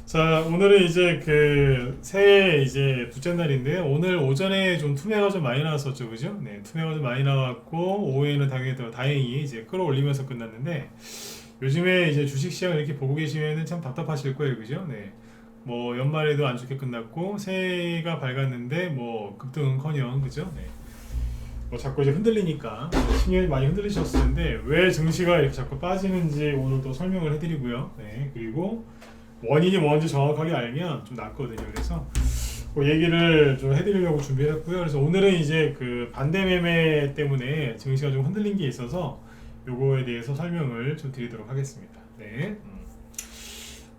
자, 오늘은 이제 그 새해 이제 둘째 날인데요. 오늘 오전에 좀 투매가 좀 많이 나왔었죠, 그죠? 네, 투매가 좀 많이 나왔고 오후에는 당연히 더 다행히 이제 끌어올리면서 끝났는데 요즘에 이제 주식 시장을 이렇게 보고 계시면은 참 답답하실 거예요, 그죠? 네. 뭐 연말에도 안 좋게 끝났고 새해가 밝았는데 뭐 급등은커녕 그죠? 네. 뭐 자꾸 이제 흔들리니까 신경이 많이 흔들리셨을 텐데 왜 증시가 이렇게 자꾸 빠지는지 오늘 또 설명을 해드리고요. 네. 그리고 원인이 뭔지 정확하게 알면 좀 낫거든요. 그래서 그 얘기를 좀 해드리려고 준비했고요. 그래서 오늘은 이제 그 반대 매매 때문에 증시가 좀 흔들린 게 있어서 요거에 대해서 설명을 좀 드리도록 하겠습니다. 네.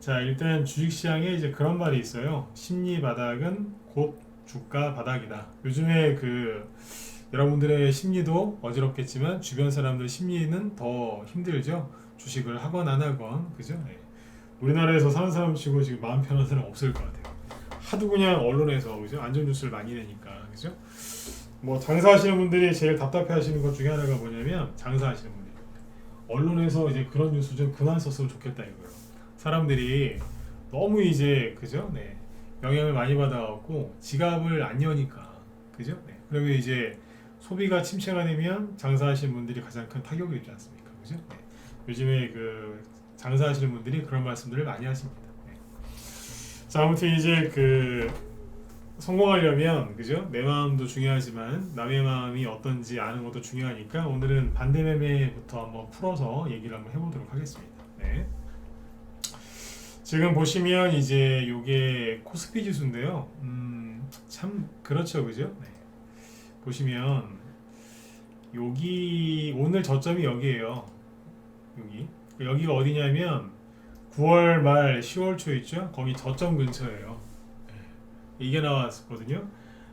자, 일단 주식시장에 이제 그런 말이 있어요. 심리 바닥은 곧 주가 바닥이다. 요즘에 그 여러분들의 심리도 어지럽겠지만 주변 사람들 심리는 더 힘들죠. 주식을 하건 안 하건 그죠? 네. 우리나라에서 사는 사람 치고 지금 마음 편한 사람 없을 것 같아요. 하도 그냥 언론에서 그죠? 안전 뉴스를 많이 내니까 그죠? 뭐 장사하시는 분들이 제일 답답해하시는 것 중에 하나가 뭐냐면 장사하시는 분들 언론에서 이제 그런 뉴스 좀 그만 썼으면 좋겠다 이거예요. 사람들이 너무 이제 그죠? 네. 영향을 많이 받아갖고 지갑을 안 여니까 그죠? 네. 그러면 이제 소비가 침체가 되면 장사하시는 분들이 가장 큰 타격을 입지 않습니까? 그죠? 네. 요즘에 그 장사하시는 분들이 그런 말씀들을 많이 하십니다. 네. 자, 아무튼 이제 그 성공하려면 그죠? 내 마음도 중요하지만 남의 마음이 어떤지 아는 것도 중요하니까 오늘은 반대 매매부터 한번 풀어서 얘기를 한번 해보도록 하겠습니다. 네. 지금 보시면 이제 요게 코스피 지수인데요. 참 그렇죠, 그죠? 네. 보시면 여기 오늘 저점이 여기에요. 여기가 어디냐면 9월 말 10월 초 있죠? 거기 저점 근처예요. 이게 나왔거든요.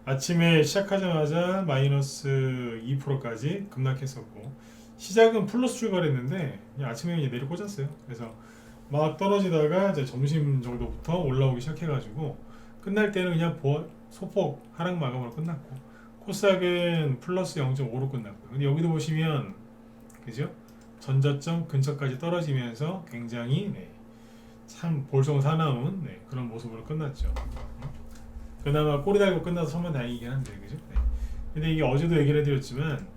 아침에 시작하자마자 마이너스 2%까지 급락했었고 시작은 플러스 출발했는데 그냥 아침에 그냥 내려 꽂았어요. 그래서 막 떨어지다가 이제 점심 정도부터 올라오기 시작해가지고 끝날 때는 그냥 소폭 하락 마감으로 끝났고 코스닥은 플러스 0.5로 끝났고요. 근데 여기도 보시면 그죠? 전저점 근처까지 떨어지면서 굉장히 참 볼송 사나운 그런 모습으로 끝났죠. 그나마 꼬리 달고 끝나서 천만 다행이긴 한데 그죠? 네. 근데 이게 어제도 얘기를 해드렸지만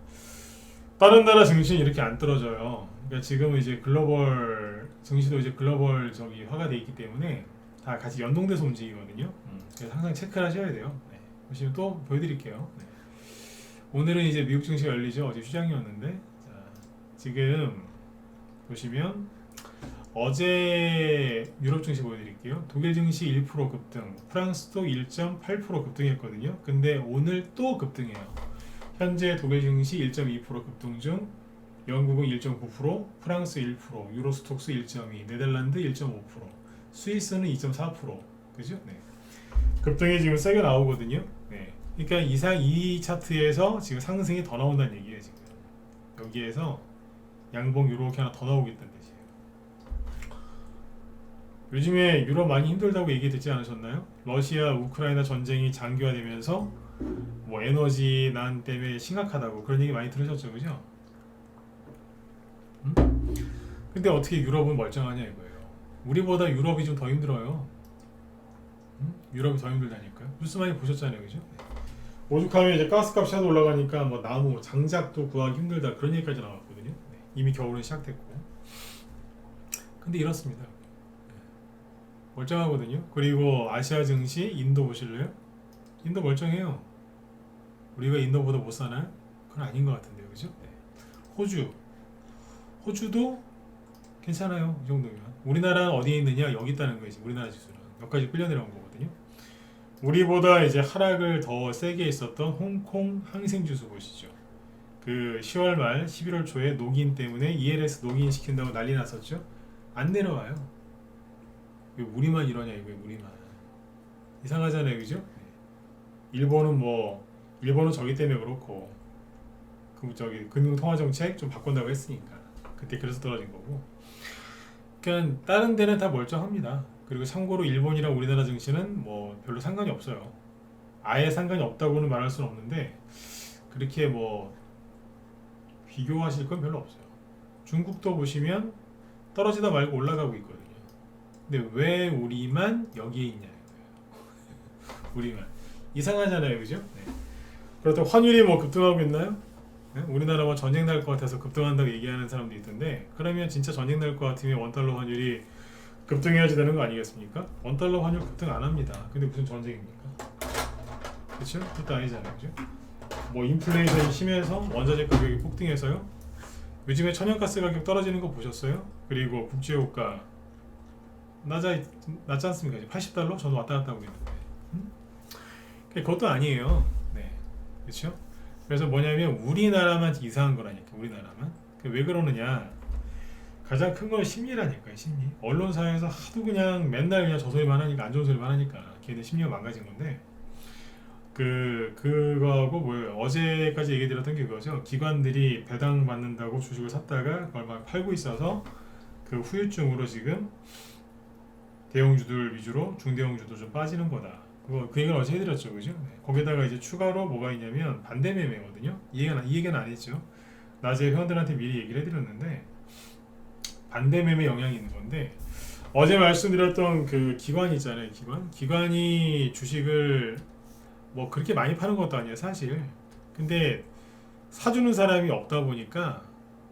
다른 나라 증시는 이렇게 안 떨어져요. 그러니까 지금은 이제 글로벌 증시도 이제 글로벌 저기 화가 돼 있기 때문에 다 같이 연동돼서 움직이거든요. 그래서 항상 체크를 하셔야 돼요. 네. 보시면 또 보여드릴게요. 네. 오늘은 이제 미국 증시가 열리죠. 어제 휴장이었는데 자, 지금 보시면 어제 유럽 증시 보여드릴게요. 독일 증시 1% 급등, 프랑스도 1.8% 급등했거든요. 근데 오늘 또 급등해요. 현재 독일 증시 1.2% 급등 중 영국은 1.9%, 프랑스 1%, 유로스톡스 1.2, 네덜란드 1.5%, 스위스는 2.4%. 그죠? 네. 급등이 지금 세게 나오거든요. 네. 그러니까 이 차트에서 지금 상승이 더 나온다는 얘기예요, 지금. 여기에서 양봉 이렇게 하나 더 나오겠다는 뜻이에요. 요즘에 유럽 많이 힘들다고 얘기 듣지 않으셨나요? 러시아 우크라이나 전쟁이 장기화되면서 뭐 에너지 난 때문에 심각하다고 그런 얘기 많이 들으셨죠, 그죠? 근데 어떻게 유럽은 멀쩡하냐 이거예요. 우리보다 유럽이 좀 더 힘들어요. 유럽이 더 힘들다니까요. 뉴스 많이 보셨잖아요, 그죠? 오죽하면 이제 가스값이 하도 올라가니까 뭐 나무, 장작도 구하기 힘들다 그런 얘기까지 나왔거든요. 네. 이미 겨울은 시작됐고. 근데 이렇습니다. 멀쩡하거든요. 그리고 아시아 증시 인도 보실래요? 인도 멀쩡해요. 우리가 인도보다 못 사나요? 그건 아닌 것 같은데요, 그죠? 네. 호주도 괜찮아요. 이 정도면. 우리나라는 어디에 있느냐? 여기 있다는 거지. 우리나라 지수는 여기까지 끌려 내려온 거거든요. 우리보다 이제 하락을 더 세게 했었던 홍콩 항생지수 보시죠. 그 10월 말 11월 초에 녹인 때문에 ELS 녹인 시킨다고 난리 났었죠. 안 내려와요. 왜 우리만 이러냐 이거예요. 우리만 이상하잖아요, 그죠? 일본은 저기 때문에 그렇고 그 저기 금융통화정책 좀 바꾼다고 했으니까 그때 그래서 떨어진 거고. 그러니까 다른 데는 다 멀쩡합니다. 그리고 참고로 일본이랑 우리나라 증시는 뭐 별로 상관이 없어요. 아예 상관이 없다고는 말할 수는 없는데 그렇게 뭐 비교하실 건 별로 없어요. 중국도 보시면 떨어지다 말고 올라가고 있거든요. 근데 왜 우리만 여기에 있냐 우리만 이상하잖아요, 그죠? 네. 그렇다고 환율이 뭐 급등하고 있나요? 네? 우리나라 뭐 전쟁 날 것 같아서 급등한다고 얘기하는 사람도 있던데, 그러면 진짜 전쟁 날 것 같으면 원달러 환율이 급등해야지 되는 거 아니겠습니까? 원달러 환율 급등 안 합니다. 근데 무슨 전쟁입니까? 그렇죠? 그것도 아니잖아요, 그죠? 뭐 인플레이션이 심해서 원자재 가격이 폭등해서요. 요즘에 천연가스 가격 떨어지는 거 보셨어요? 그리고 국제유가 낮지 않습니까? 이제 80달러? 저도 왔다 갔다 하고 있는데. 그것도 아니에요. 네. 그렇죠? 그래서 뭐냐면 우리나라만 이상한 거라니까. 우리나라만. 왜 그러느냐? 가장 큰 건 심리라니까요. 심리. 언론사에서 하도 그냥 맨날 그냥 저 소리만 하니까, 안 좋은 소리만 하니까 걔네 심리가 망가진 건데, 그거하고 뭐예요? 어제까지 얘기 드렸던 게 그거죠. 기관들이 배당 받는다고 주식을 샀다가 그걸 막 팔고 있어서 그 후유증으로 지금 대형주들 위주로 중대형주도 좀 빠지는 거다. 그 얘기를 어제 해드렸죠, 그죠? 네. 거기다가 이제 추가로 뭐가 있냐면 반대 매매거든요. 이 얘기는 안 했죠. 낮에 회원들한테 미리 얘기를 해드렸는데, 반대 매매 영향이 있는 건데, 어제 말씀드렸던 그 기관 있잖아요. 기관이 주식을 뭐 그렇게 많이 파는 것도 아니에요, 사실. 근데 사주는 사람이 없다 보니까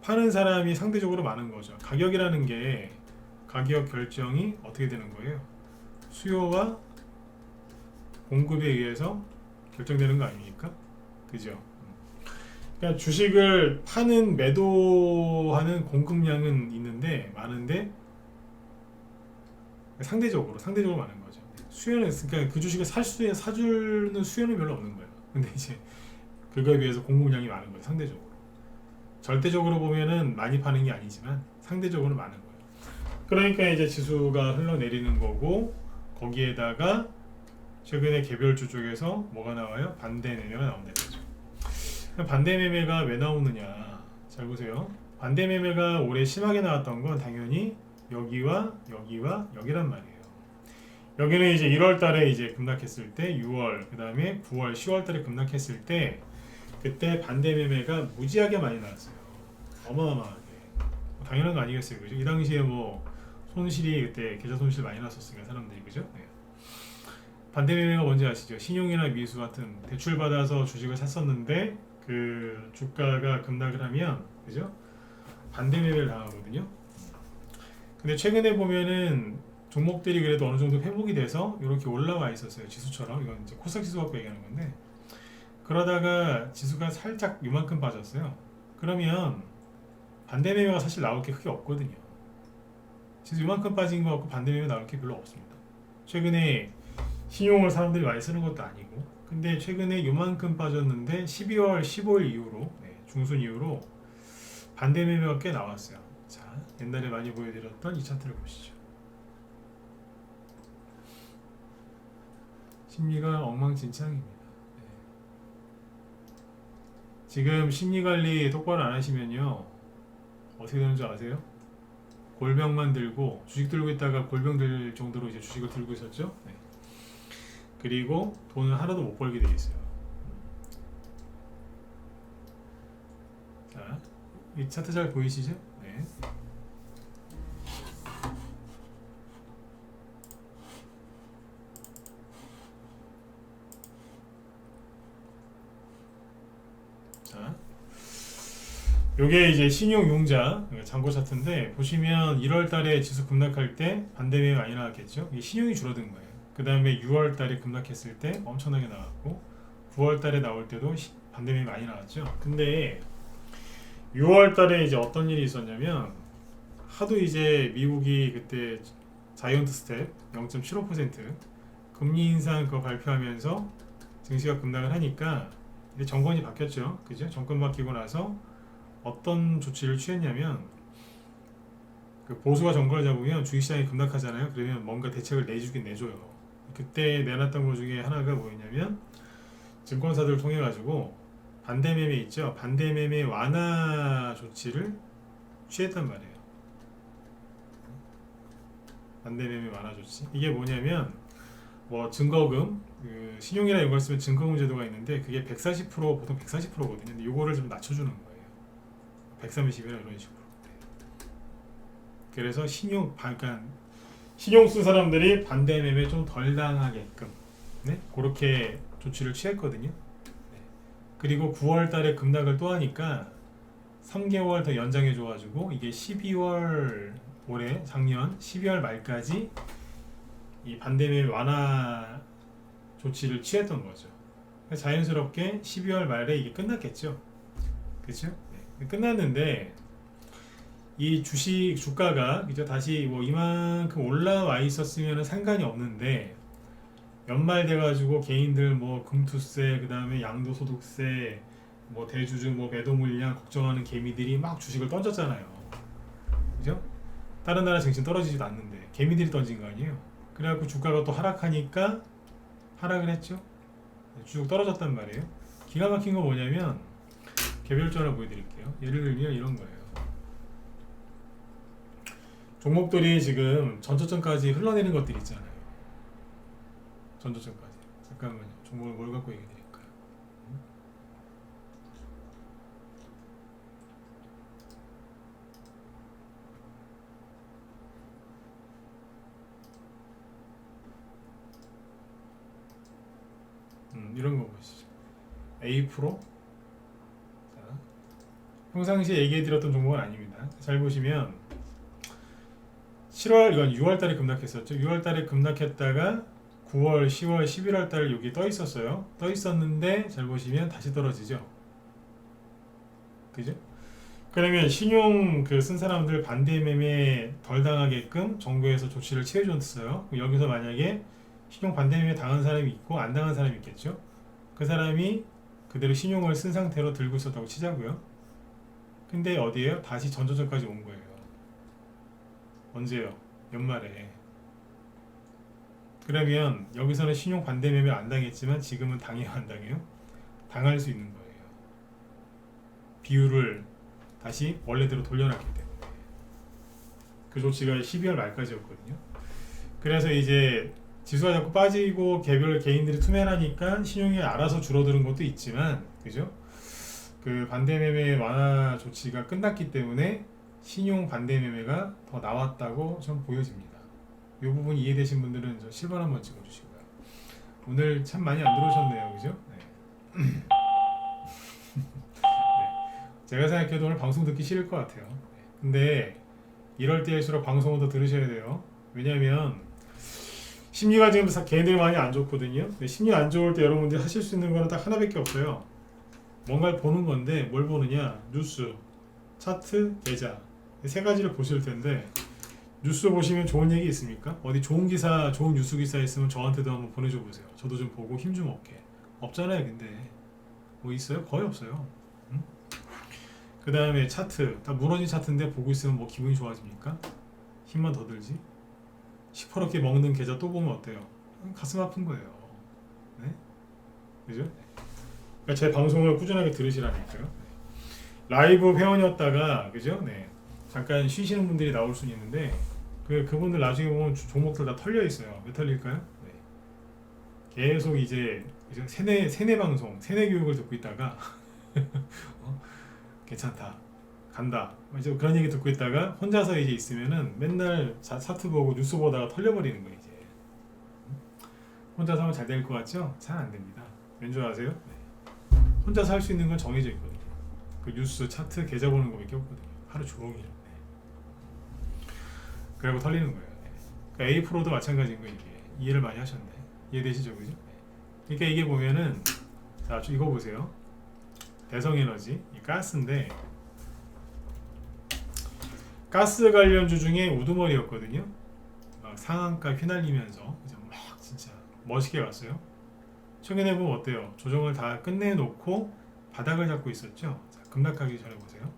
파는 사람이 상대적으로 많은 거죠. 가격이라는 게, 가격 결정이 어떻게 되는 거예요? 수요와 공급에 의해서 결정되는 거 아닙니까? 그죠? 그러니까 주식을 파는, 매도하는 공급량은 있는데, 많은데 상대적으로 많은 거죠. 수요는, 그러니까 그 주식을 사주는 수요는 별로 없는 거예요. 근데 이제 그거에 비해서 공급량이 많은 거예요, 상대적으로. 절대적으로 보면은 많이 파는 게 아니지만 상대적으로 많은 거예요. 그러니까 이제 지수가 흘러내리는 거고, 거기에다가 최근에 개별주 쪽에서 뭐가 나와요? 반대 매매가 나온다는 거죠. 반대 매매가 왜 나오느냐? 잘 보세요. 반대 매매가 올해 심하게 나왔던 건 당연히 여기와 여기와 여기란 말이에요. 여기는 이제 1월 달에 이제 급락했을 때, 6월, 그 다음에 9월, 10월 달에 급락했을 때, 그때 반대 매매가 무지하게 많이 나왔어요. 어마어마하게. 당연한 거 아니겠어요, 그죠? 이 당시에 뭐 손실이, 그때 계좌 손실 많이 났었으니까 사람들이, 그죠? 네. 반대 매매가 뭔지 아시죠? 신용이나 미수 같은 대출 받아서 주식을 샀었는데 그 주가가 급락을 하면, 그죠? 반대 매매를 당하거든요. 근데 최근에 보면은 종목들이 그래도 어느 정도 회복이 돼서 이렇게 올라와 있었어요, 지수처럼. 이건 이제 코스닥 지수 갖고 얘기하는 건데, 그러다가 지수가 살짝 이만큼 빠졌어요. 그러면 반대 매매가 사실 나올 게 크게 없거든요. 지수 이만큼 빠진 거 갖고 반대 매매 나올 게 별로 없습니다. 최근에 신용을 사람들이 많이 쓰는 것도 아니고, 근데 최근에 요만큼 빠졌는데 12월 15일 이후로, 중순 이후로 반대 매매가 꽤 나왔어요. 자, 옛날에 많이 보여드렸던 이 차트를 보시죠. 심리가 엉망진창입니다. 지금 심리관리 똑바로 안 하시면요, 어떻게 되는 줄 아세요? 골병만 들고, 주식 들고 있다가 골병 들 정도로 이제 주식을 들고 있었죠. 그리고 돈을 하나도 못 벌게 돼 있어요. 자, 이 차트 잘 보이시죠? 네. 자, 요게 이제 신용융자 잔고 차트인데, 보시면 1월 달에 지수 급락할 때 반대 매매 많이 나왔겠죠? 이게 신용이 줄어든 거예요. 그 다음에 6월 달에 급락했을 때 엄청나게 나왔고, 9월 달에 나올 때도 반대 매매 많이 나왔죠. 근데 6월 달에 이제 어떤 일이 있었냐면, 하도 이제 미국이 그때 자이언트 스텝 0.75% 금리 인상 그거 발표하면서 증시가 급락을 하니까, 이제 정권이 바뀌었죠. 그죠? 정권 바뀌고 나서 어떤 조치를 취했냐면, 그 보수가 정권을 잡으면 주식시장이 급락하잖아요. 그러면 뭔가 대책을 내주긴 내줘요. 그때 내놨던 것 중에 하나가 뭐였냐면, 증권사들을 통해 가지고 반대 매매 있죠. 반대 매매 완화 조치를 취했단 말이에요. 반대 매매 완화 조치. 이게 뭐냐면, 뭐 증거금, 그 신용이나 이런 걸 쓰면 증거금 제도가 있는데, 그게 140%, 보통 140%거든요. 근데 요거를 좀 낮춰주는 거예요. 130이나 이런 식으로. 그래서 그러니까 신용 쓴 사람들이 반대 매매 좀 덜 당하게끔 네? 그렇게 조치를 취했거든요. 네. 그리고 9월 달에 급락을 또 하니까 3개월 더 연장해 줘가지고 이게 12월 올해 작년 12월 말까지 이 반대 매매 완화 조치를 취했던 거죠. 자연스럽게 12월 말에 이게 끝났겠죠. 그렇죠? 네. 끝났는데 이 주식 주가가 그죠? 다시 뭐 이만큼 올라와 있었으면 상관이 없는데 연말 돼가지고 개인들 뭐 금투세 그다음에 양도소득세 뭐 대주주 뭐 매도 물량 걱정하는 개미들이 막 주식을 던졌잖아요. 그죠? 다른 나라 증시 떨어지지도 않는데 개미들이 던진 거 아니에요. 그래갖고 주가가 또 하락하니까 하락을 했죠. 쭉 떨어졌단 말이에요. 기가 막힌 거 뭐냐면 개별주 하나 보여드릴게요. 예를 들면 이런 거예요. 종목들이 지금 전저점까지 흘러내린 것들 있잖아요. 전저점까지. 잠깐만요. 종목을 뭘 갖고 얘기해 드릴까요? 이런 거 보시죠. A 프로. 자, 평상시에 얘기해 드렸던 종목은 아닙니다. 잘 보시면 7월 이건 6월 달에 급락했었죠. 6월 달에 급락했다가 9월, 10월, 11월 달 여기 떠 있었어요. 떠 있었는데 잘 보시면 다시 떨어지죠. 그죠? 그러면 신용 그 쓴 사람들 반대 매매 덜 당하게끔 정부에서 조치를 취해 줬어요. 여기서 만약에 신용 반대 매매 당한 사람이 있고 안 당한 사람이 있겠죠. 그 사람이 그대로 신용을 쓴 상태로 들고 있었다고 치자고요. 근데 어디에요? 다시 전저점까지 온 거예요. 언제요? 연말에. 그러면 여기서는 신용 반대 매매 안 당했지만 지금은 당해요, 안 당해요? 당할 수 있는 거예요. 비율을 다시 원래대로 돌려놨기 때문에. 그 조치가 12월 말까지였거든요. 그래서 이제 지수가 자꾸 빠지고 개별 개인들이 투매하니까 신용이 알아서 줄어드는 것도 있지만, 그죠? 그 반대 매매 완화 조치가 끝났기 때문에 신용 반대 매매가 더 나왔다고 좀 보여집니다. 이 부분 이해되신 분들은 저 실버 한번 찍어주시고요. 오늘 참 많이 안 들어오셨네요, 그죠? 네. 네. 제가 생각해도 오늘 방송 듣기 싫을 것 같아요. 근데 이럴 때일수록 방송을 더 들으셔야 돼요. 왜냐면 심리가 지금 개인들이 많이 안 좋거든요. 근데 심리 안 좋을 때 여러분들이 하실 수 있는 거는 딱 하나밖에 없어요. 뭔가를 보는 건데 뭘 보느냐? 뉴스, 차트, 계좌 세 가지를 보실 텐데 뉴스 보시면 좋은 얘기 있습니까? 어디 좋은 기사, 좋은 뉴스 기사 있으면 저한테도 한번 보내줘 보세요. 저도 좀 보고 힘 좀 얻게. 없잖아요, 근데 뭐 있어요? 거의 없어요. 응? 그 다음에 차트, 다 무너진 차트인데 보고 있으면 뭐 기분이 좋아집니까? 힘만 더 들지? 시퍼렇게 먹는 계좌 또 보면 어때요? 가슴 아픈 거예요. 네? 그죠? 그러니까 제 방송을 꾸준하게 들으시라니까요. 라이브 회원이었다가 그죠? 네. 잠깐 쉬시는 분들이 나올 수는 있는데 그분들 나중에 보면 종목들 다 털려 있어요. 왜 털릴까요? 네. 계속 이제 세뇌 방송, 세뇌 교육을 듣고 있다가 괜찮다, 간다. 이제 그런 얘기 듣고 있다가 혼자서 이제 있으면은 맨날 차트 보고 뉴스 보다가 털려버리는 거예요. 이제 혼자서 하면 잘 될 것 같죠? 잘 안 됩니다. 왠 줄 아세요? 네. 혼자서 할 수 있는 건 정해져 있거든요. 그 뉴스, 차트, 계좌 보는 거밖에 없거든요. 하루 종일. 그리고 털리는 거예요. 그러니까 A 프로도 마찬가지인 거예요. 이게 이해를 많이 하셨네. 이해되시죠, 그죠? 그러니까 이게 보면은 자, 이거 보세요. 대성에너지, 이 가스인데 가스 관련주 중에 우두머리였거든요. 막 상한가 휘날리면서 이제 막 진짜 멋있게 갔어요. 최근에 보면 어때요? 조정을 다 끝내놓고 바닥을 잡고 있었죠. 자, 급락하기 전에 보세요.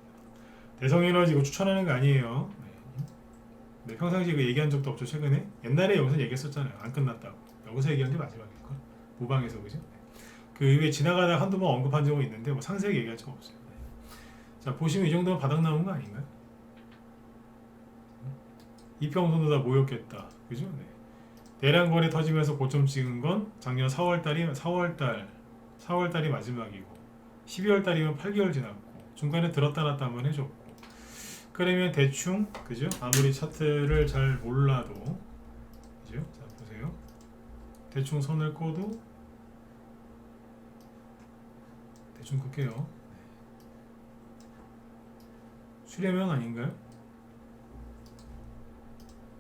대성에너지 이거 추천하는 거 아니에요. 네, 평상시에 그 얘기한 적도 없죠. 최근에 옛날에 여기서 얘기했었잖아요. 안 끝났다고. 여기서 얘기한 게 마지막일걸. 무방에서 그죠? 그 이후에 지나가다 한두 번 언급한 적은 있는데 뭐 상세하게 얘기할 적 없어요. 자, 보시면 이 정도면 바닥 나온 거 아닌가요? 이평선도 다 모였겠다. 그죠? 네. 대량 거래 터지면서 고점 찍은 건 작년 4월달이 마지막이고 12월달이면 8개월 지났고 중간에 들었다 놨다 한번 해줬고 그러면 대충 그죠? 아무리 차트를 잘 몰라도 그죠? 자 보세요. 대충 선을 꺼도 대충 긋게요. 수렴형 아닌가요?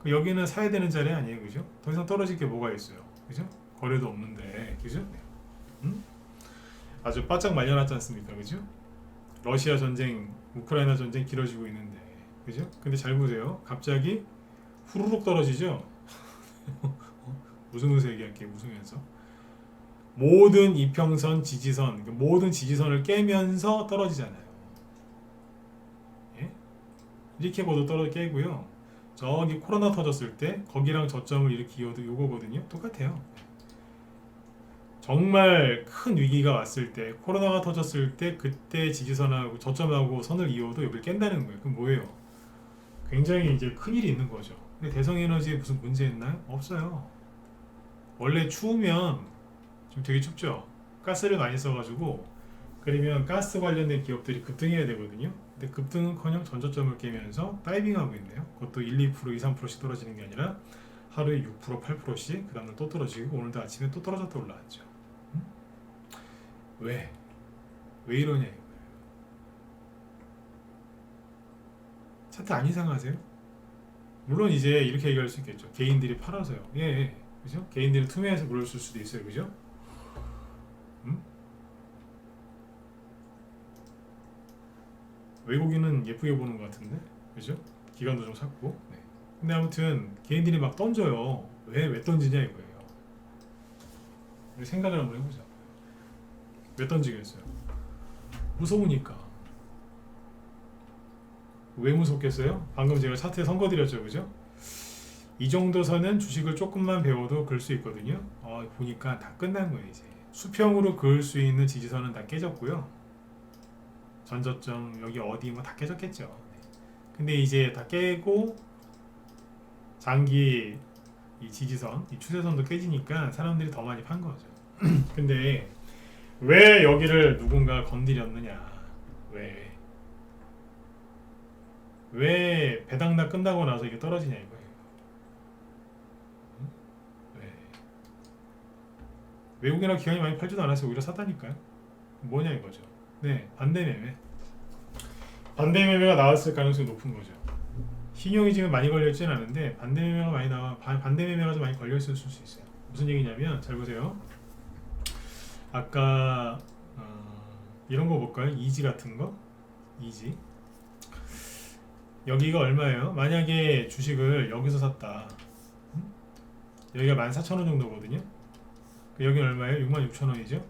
여기는 사야 되는 자리 아니에요, 그죠? 더 이상 떨어질 게 뭐가 있어요, 그죠? 거래도 없는데, 그죠? 아주 바짝 말려놨지 않습니까, 그죠? 러시아 전쟁, 우크라이나 전쟁 길어지고 있는데, 그죠? 근데 잘 보세요. 갑자기 후루룩 떨어지죠? 웃으면서 얘기할게요, 웃으면서. 모든 이평선, 지지선, 모든 지지선을 깨면서 떨어지잖아요. 예? 이렇게 보도 깨고요. 저기 코로나 터졌을 때 거기랑 저점을 이렇게 이어도 요거거든요. 똑같아요. 정말 큰 위기가 왔을 때, 코로나가 터졌을 때 그때 지지선하고 저점하고 선을 이어도 여기를 깬다는 거예요. 그럼 뭐예요? 굉장히 이제 큰 일이 있는 거죠. 근데 대성에너지에 무슨 문제 있나요? 없어요. 원래 추우면 좀 되게 춥죠. 가스를 많이 써가지고, 그러면 가스 관련된 기업들이 급등해야 되거든요. 근데 급등은커녕 전저점을 깨면서 다이빙하고 있네요. 그것도 1, 2%, 2, 3%씩 떨어지는 게 아니라 하루에 6%, 8%씩 그 다음날 또 떨어지고, 오늘도 아침에 또 떨어졌다 올라왔죠. 왜? 왜 이러냐 이거예요. 차트 안 이상하세요? 물론 이제 이렇게 얘기할 수 있겠죠. 개인들이 팔아서요. 예, 예. 그죠? 개인들이 투매해서 그럴 수도 있어요. 그죠? 외국인은 예쁘게 보는 것 같은데, 그죠? 기간도 좀 샀고. 네. 근데 아무튼 개인들이 막 던져요. 왜 던지냐 이거예요. 우리 생각을 한번 해보자. 왜 던지겠어요? 무서우니까. 왜 무섭겠어요? 방금 제가 차트에 선거드렸죠, 그죠? 이 정도 선은 주식을 조금만 배워도 그을 수 있거든요. 보니까 다 끝난 거예요 이제. 수평으로 그을 수 있는 지지선은 다 깨졌고요. 전저점 여기 어디 뭐 다 깨졌겠죠. 근데 이제 다 깨고 장기 이 지지선, 이 추세선도 깨지니까 사람들이 더 많이 판 거죠. 근데 왜 여기를 누군가 건드렸느냐? 왜 배당락 끝나고 나서 이게 떨어지냐 이거예요. 왜? 외국이나 기관이 많이 팔지도 않았어요. 오히려 샀다니까요. 뭐냐 이거죠. 네, 반대 매매. 반대 매매가 나왔을 가능성이 높은 거죠. 신용이 지금 많이 걸려있지는 않은데 반대 매매가 많이 반대 매매가 좀 많이 걸려있을 수 있어요. 무슨 얘기냐면 잘 보세요. 아까 이런 거 볼까요? 이지 같은 거? 이지. 여기가 얼마예요? 만약에 주식을 여기서 샀다. 여기가 14,000원 정도거든요. 여기는 얼마예요? 66,000원이죠.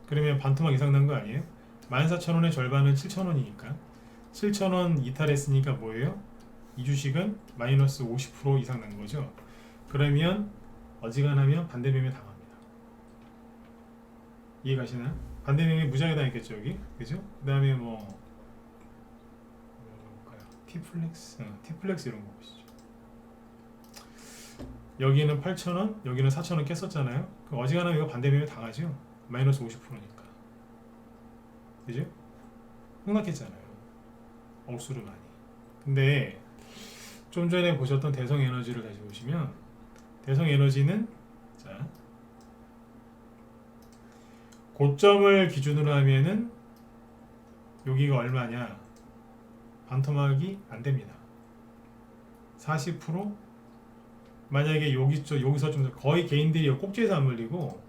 그러면 반토막 이상 난 거 아니에요? 14,000원의 절반은 7,000원이니까 7,000원 이탈했으니까 뭐예요? 이 주식은 마이너스 50% 이상 난 거죠. 그러면 어지간하면 반대매매 당합니다. 이해가시나요? 반대매매 무지하게 당했겠죠 여기, 그죠? 그 다음에 티플렉스 이런 거 보시죠. 여기는 8,000원, 여기는 4,000원 깼었잖아요. 어지간하면 이거 반대매매 당하죠. 마이너스 50%니까. 그죠? 흥났겠잖아요. 억수로 많이. 근데 좀 전에 보셨던 대성에너지를 다시 보시면 대성에너지는 자 고점을 기준으로 하면은 여기가 얼마냐? 반토막이 안 됩니다. 40% 만약에 여기서 좀 거의 개인들이 꼭지에서 안 물리고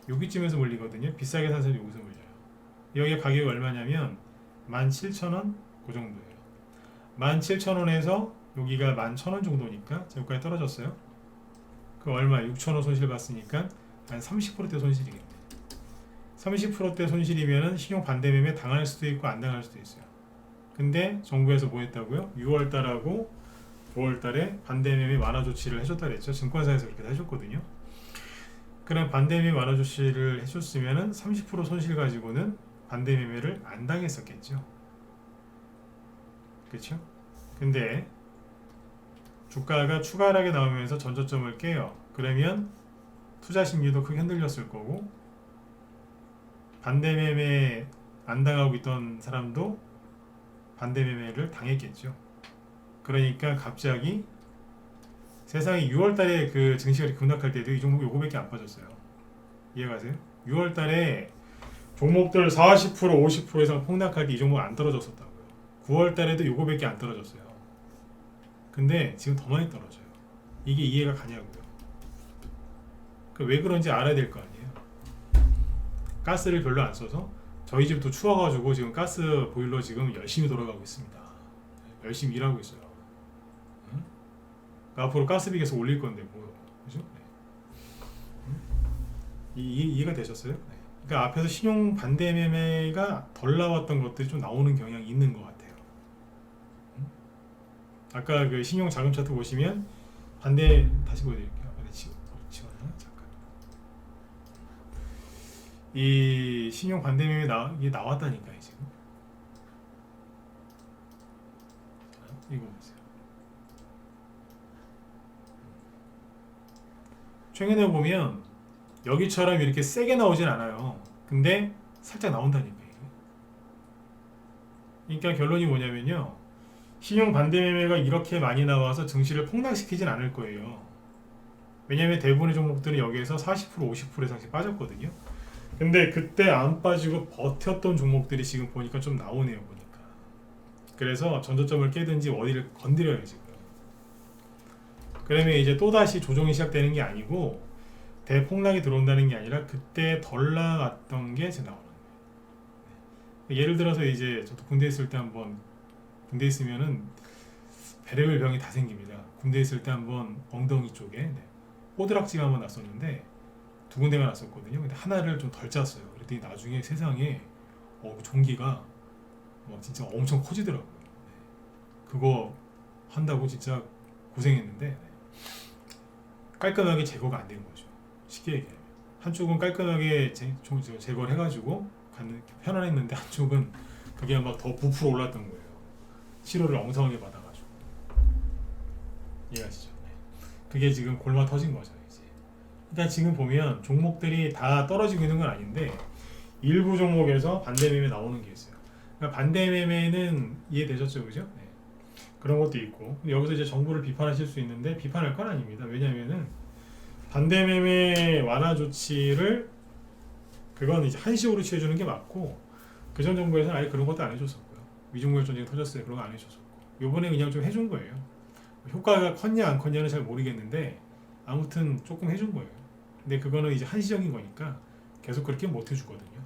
여기쯤에서 물리거든요. 비싸게 산 사람이 여기서 물려요. 여기 가격이 얼마냐면 17,000원 그 정도예요. 17,000원에서 여기가 11,000원 정도니까 여기까지 떨어졌어요. 그 얼마? 6,000원 손실 봤으니까 한 30%대 손실이겠네. 30%대 손실이면은 신용 반대매매 당할 수도 있고 안 당할 수도 있어요. 근데 정부에서 뭐 했다고요? 6월달하고 9월달에 반대매매 완화 조치를 해줬다 그랬죠. 증권사에서 그렇게 해줬거든요. 그럼 반대매매 완화 조치를 해줬으면은 30% 손실 가지고는 반대매매를 안 당했었겠죠. 그렇죠? 근데 주가가 추가 하락이 나오면서 전저점을 깨요. 그러면 투자 심리도 크게 흔들렸을 거고 반대매매 안 당하고 있던 사람도 반대매매를 당했겠죠. 그러니까 갑자기 세상에 6월달에 그 증시가 급락할 때도 이 종목 요거밖에 안 빠졌어요. 이해가세요? 6월달에 종목들 40% 50% 이상 폭락할 때 이 종목 안 떨어졌었다고요. 9월달에도 요거밖에 안 떨어졌어요. 근데 지금 더 많이 떨어져요. 이게 이해가 가냐고요. 왜 그런지 알아야 될 거 아니에요. 가스를 별로 안 써서 저희 집도 추워가지고 지금 가스 보일러 지금 열심히 돌아가고 있습니다. 열심히 일하고 있어요. 응? 앞으로 가스비 계속 올릴 건데 뭐, 그죠? 네. 이해가 되셨어요? 네. 그러니까 앞에서 신용 반대 매매가 덜 나왔던 것들이 좀 나오는 경향이 있는 것 같아요. 응? 아까 그 신용 자금 차트 보시면 반대 다시 보여드릴게요. 지웠나? 잠깐. 이 신용 반대 매매 이게 나왔다니까요 지금. 이거 보세요. 최근에 보면 여기처럼 이렇게 세게 나오진 않아요. 근데 살짝 나온다니까요. 그러니까 결론이 뭐냐면요. 신용 반대 매매가 이렇게 많이 나와서 증시를 폭락시키진 않을 거예요. 왜냐면 대부분의 종목들은 여기에서 40% 50% 이상씩 빠졌거든요. 근데 그때 안 빠지고 버텼던 종목들이 지금 보니까 좀 나오네요. 보니까. 그래서 전저점을 깨든지 어디를 건드려요 지금. 그러면 이제 또다시 조정이 시작되는 게 아니고 대폭락이 들어온다는 게 아니라 그때 덜 나갔던 게 지금 나오는 거예요. 예를 들어서 이제 저도 군대 있을 때 한번 군대 있으면은 별의별 병이 다 생깁니다. 군대 있을 때 한번 엉덩이 쪽에 호드락지가 한번 났었는데 두 군데가 났었거든요. 근데 하나를 좀 덜 짰어요. 그랬더니 나중에 세상에 종기가 진짜 엄청 커지더라고요. 그거 한다고 진짜 고생했는데 깔끔하게 제거가 안 된 거죠. 쉽게 얘기하면 한쪽은 깔끔하게 제거를 해가지고 가는 편안했는데 한쪽은 그게 막 더 부풀어 올랐던 거예요. 치료를 엉성하게 받아가지고. 이해하시죠? 네. 그게 지금 골마 터진 거죠 이제. 그러니까 지금 보면 종목들이 다 떨어지고 있는 건 아닌데 일부 종목에서 반대 매매 나오는 게 있어요. 그러니까 반대 매매는 이해되셨죠, 그죠? 네. 그런 것도 있고 여기서 이제 정부를 비판하실 수 있는데 비판할 건 아닙니다. 왜냐하면은 반대 매매 완화 조치를 그건 이제 한시적으로 취해주는 게 맞고 그전 정부에서는 아예 그런 것도 안 해줬었고요. 위중무역 전쟁이 터졌을 때 그런 거 안 해줬었고 요번에 그냥 좀 해준 거예요. 효과가 컸냐 안 컸냐는 잘 모르겠는데 아무튼 조금 해준 거예요. 근데 그거는 이제 한시적인 거니까 계속 그렇게 못 해주거든요.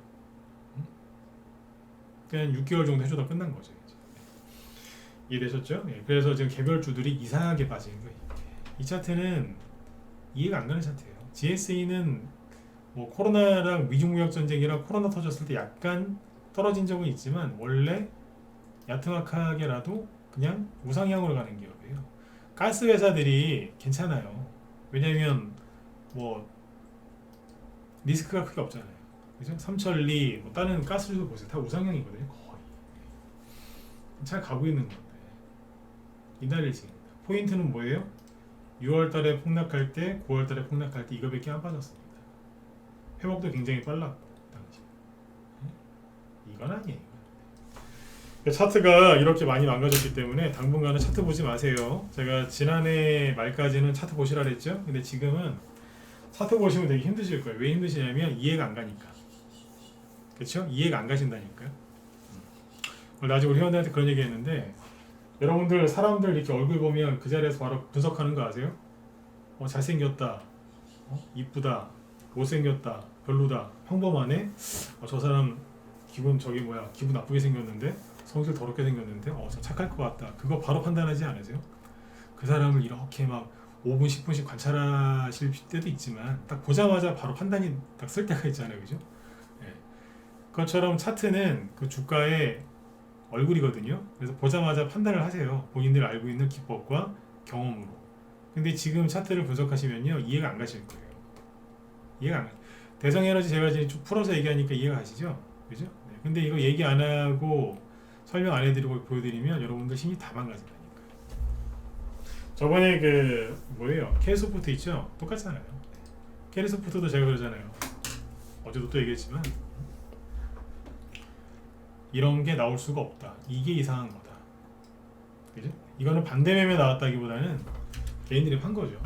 그냥 6개월 정도 해주다 끝난 거죠. 이제. 이해되셨죠? 네. 그래서 지금 개별주들이 이상하게 빠지는 거예요. 이 차트는 이해가 안 가는 차트예요. GSE는 뭐 코로나랑 위중무역 전쟁이랑 코로나 터졌을 때 약간 떨어진 적은 있지만 원래 야트막하게라도 그냥 우상향으로 가는 기업이에요. 가스 회사들이 괜찮아요. 왜냐면 뭐 리스크가 크게 없잖아요. 그죠? 삼천리 뭐 다른 가스도 보세요. 다 우상향이거든요. 거의 잘 가고 있는 건데 이날을 지킵니다. 포인트는 뭐예요? 6월달에 폭락할 때, 9월달에 폭락할 때 이거밖에 안 빠졌습니다. 회복도 굉장히 빨랐고 당시. 이건 아니에요. 차트가 이렇게 많이 망가졌기 때문에 당분간은 차트 보지 마세요. 제가 지난해 말까지는 차트 보시라 그랬죠. 근데 지금은 차트 보시면 되게 힘드실 거예요. 왜 힘드시냐면 이해가 안 가니까. 그렇죠? 이해가 안 가신다니까요. 나중에 우리 회원들한테 그런 얘기 했는데 여러분들 사람들 이렇게 얼굴 보면 그 자리에서 바로 분석하는 거 아세요? 잘생겼다, 이쁘다, 못생겼다, 별로다, 평범하네. 저 사람 기분 나쁘게 생겼는데 성질 더럽게 생겼는데 저 착할 것 같다. 그거 바로 판단하지 않으세요? 그 사람을 이렇게 막 5분 10분씩 관찰하실 때도 있지만 딱 보자마자 바로 판단이 딱 쓸 때가 있잖아요, 그죠? 네. 그것처럼 차트는 그 주가의 얼굴이거든요. 그래서 보자마자 판단을 하세요. 본인들 알고 있는 기법과 경험으로. 근데 지금 차트를 분석하시면요 이해가 안 가실 거예요. 이해가 안 가. 대성에너지 제가 지금 쭉 풀어서 얘기하니까 이해가 가시죠? 그죠? 네. 근데 이거 얘기 안 하고 설명 안 해드리고 보여드리면 여러분들 심리 다 망가진다니까요. 저번에 K소프트 있죠? 똑같잖아요. K소프트도 제가 그러잖아요. 어제도 또 얘기했지만 이런 게 나올 수가 없다. 이게 이상한 거다. 그죠? 이거는 반대 매매 나왔다기보다는 개인들이 판 거죠.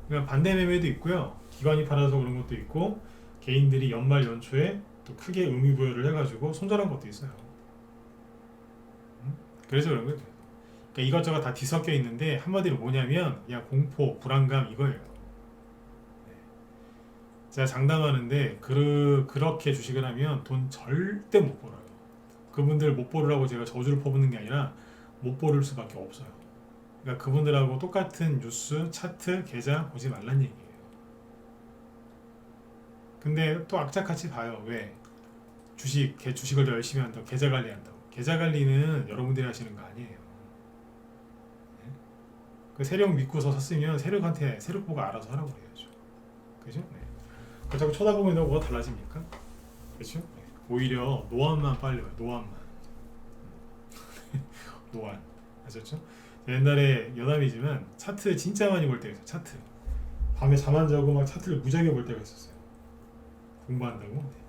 그러니까 반대 매매도 있고요. 기관이 팔아서 그런 것도 있고 개인들이 연말 연초에 또 크게 의미부여를 해가지고 손절한 것도 있어요. 그래서 그런 거예요. 그러니까 이것저것 다 뒤섞여 있는데 한마디로 뭐냐면 그냥 공포, 불안감 이거예요. 제가 장담하는데 그렇게 주식을 하면 돈 절대 못 벌어요. 그분들 못 벌으라고 제가 저주를 퍼붓는 게 아니라 못 벌을 수밖에 없어요. 그러니까 그분들하고 똑같은 뉴스, 차트, 계좌 보지 말란 얘기예요. 근데 또 악착같이 봐요. 왜? 주식을 더 열심히 한다고 계좌 관리한다고. 계좌 관리는 여러분들이 하시는 거 아니에요. 네? 그 세력 믿고서 샀으면 세력 보고 알아서 하라고 해야죠. 그죠? 네. 그 자꾸 쳐다보면 뭐가 달라집니까? 그렇죠? 네. 오히려 노안만 빨려요. 노안만. 노안. 아셨죠? 옛날에 여담이지만 차트 진짜 많이 볼 때가 있어요. 차트. 밤에 잠 안 자고 막 차트를 무지하게 볼 때가 있었어요. 공부한다고. 네.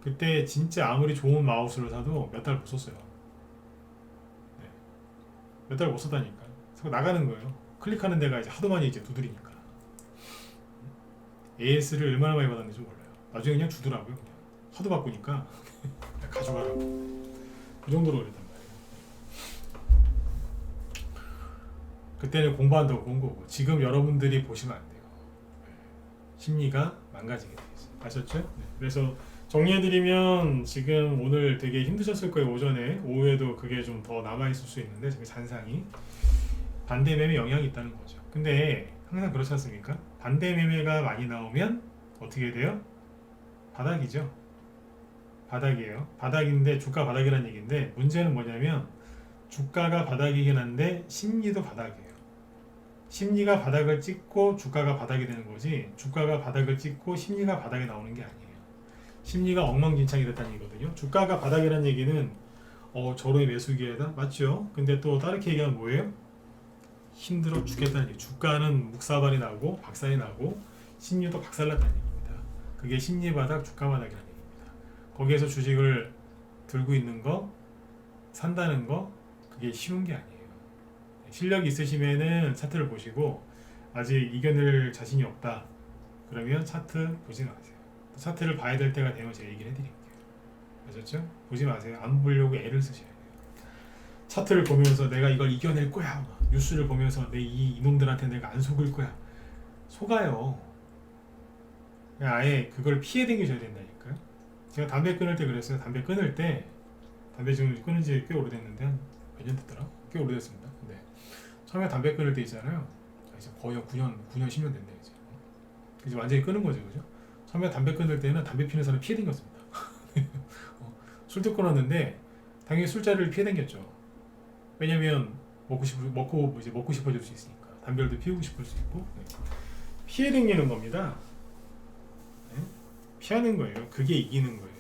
그때 진짜 아무리 좋은 마우스를 사도 몇 달 못 썼어요. 네. 몇 달 못 썼다니까. 그래서 나가는 거예요. 클릭하는 데가 이제 하도 많이 이제 두드리니까. AS를 얼마나 많이 받았는지 몰라요. 나중에 그냥 주더라고요. 그냥 하도 바꾸니까 가져가라고. 그 정도로 그랬단 말이에요. 그때는 공부한다고 본 거고 지금 여러분들이 보시면 안 돼요. 심리가 망가지게 돼 있어요. 아셨죠? 네. 그래서 정리해드리면 지금 오늘 되게 힘드셨을 거예요. 오전에. 오후에도 그게 좀 더 남아있을 수 있는데 지금 잔상이 반대 매매 영향이 있다는 거죠. 근데 항상 그렇지 않습니까? 반대 매매가 많이 나오면 어떻게 돼요? 바닥이죠. 바닥이에요. 바닥인데 주가 바닥이라는 얘기인데 문제는 뭐냐면 주가가 바닥이긴 한데 심리도 바닥이에요. 심리가 바닥을 찍고 주가가 바닥이 되는 거지 주가가 바닥을 찍고 심리가 바닥에 나오는 게 아니에요. 심리가 엉망진창이 됐다는 얘기거든요. 주가가 바닥이라는 얘기는 저로의 매수 기회다? 맞죠? 근데 또 다르게 얘기하면 뭐예요? 힘들어 죽겠다는 얘기. 주가는 묵사발이 나고 박살이 나고 심리도 박살났다는 얘기입니다. 그게 심리 바닥, 주가 바닥이라는 얘기입니다. 거기에서 주식을 들고 있는 거, 산다는 거 그게 쉬운 게 아니에요. 실력이 있으시면은 차트를 보시고 아직 이겨낼 자신이 없다. 그러면 차트 보지 마세요. 차트를 봐야 될 때가 되면 제가 얘기를 해드릴게요. 아셨죠? 보지 마세요. 안 보려고 애를 쓰셔야 돼요. 차트를 보면서 내가 이걸 이겨낼 거야. 뉴스를 보면서 이놈들한테 내가 안 속을 거야. 속아요. 그냥 아예 그걸 피해 다니셔야 된다니까요. 제가 담배 끊을 때 그랬어요. 담배 끊을 때 담배 지금 끊은 지 꽤 오래됐는데 한 몇 년 됐더라? 꽤 오래됐습니다. 근데 처음에 담배 끊을 때 있잖아요. 이제 거의 9년 10년 됐네 이제. 이제 완전히 끊은 거죠, 그죠? 처음에 담배 끊을 때는 담배 피는 사람 피해 다녔습니다. 술도 끊었는데 당연히 술자리를 피해 다녔죠. 왜냐면 먹고 싶어질 수 있으니까 담배도 피우고 싶을 수 있고 피해 다니는 겁니다. 네? 피하는 거예요. 그게 이기는 거예요.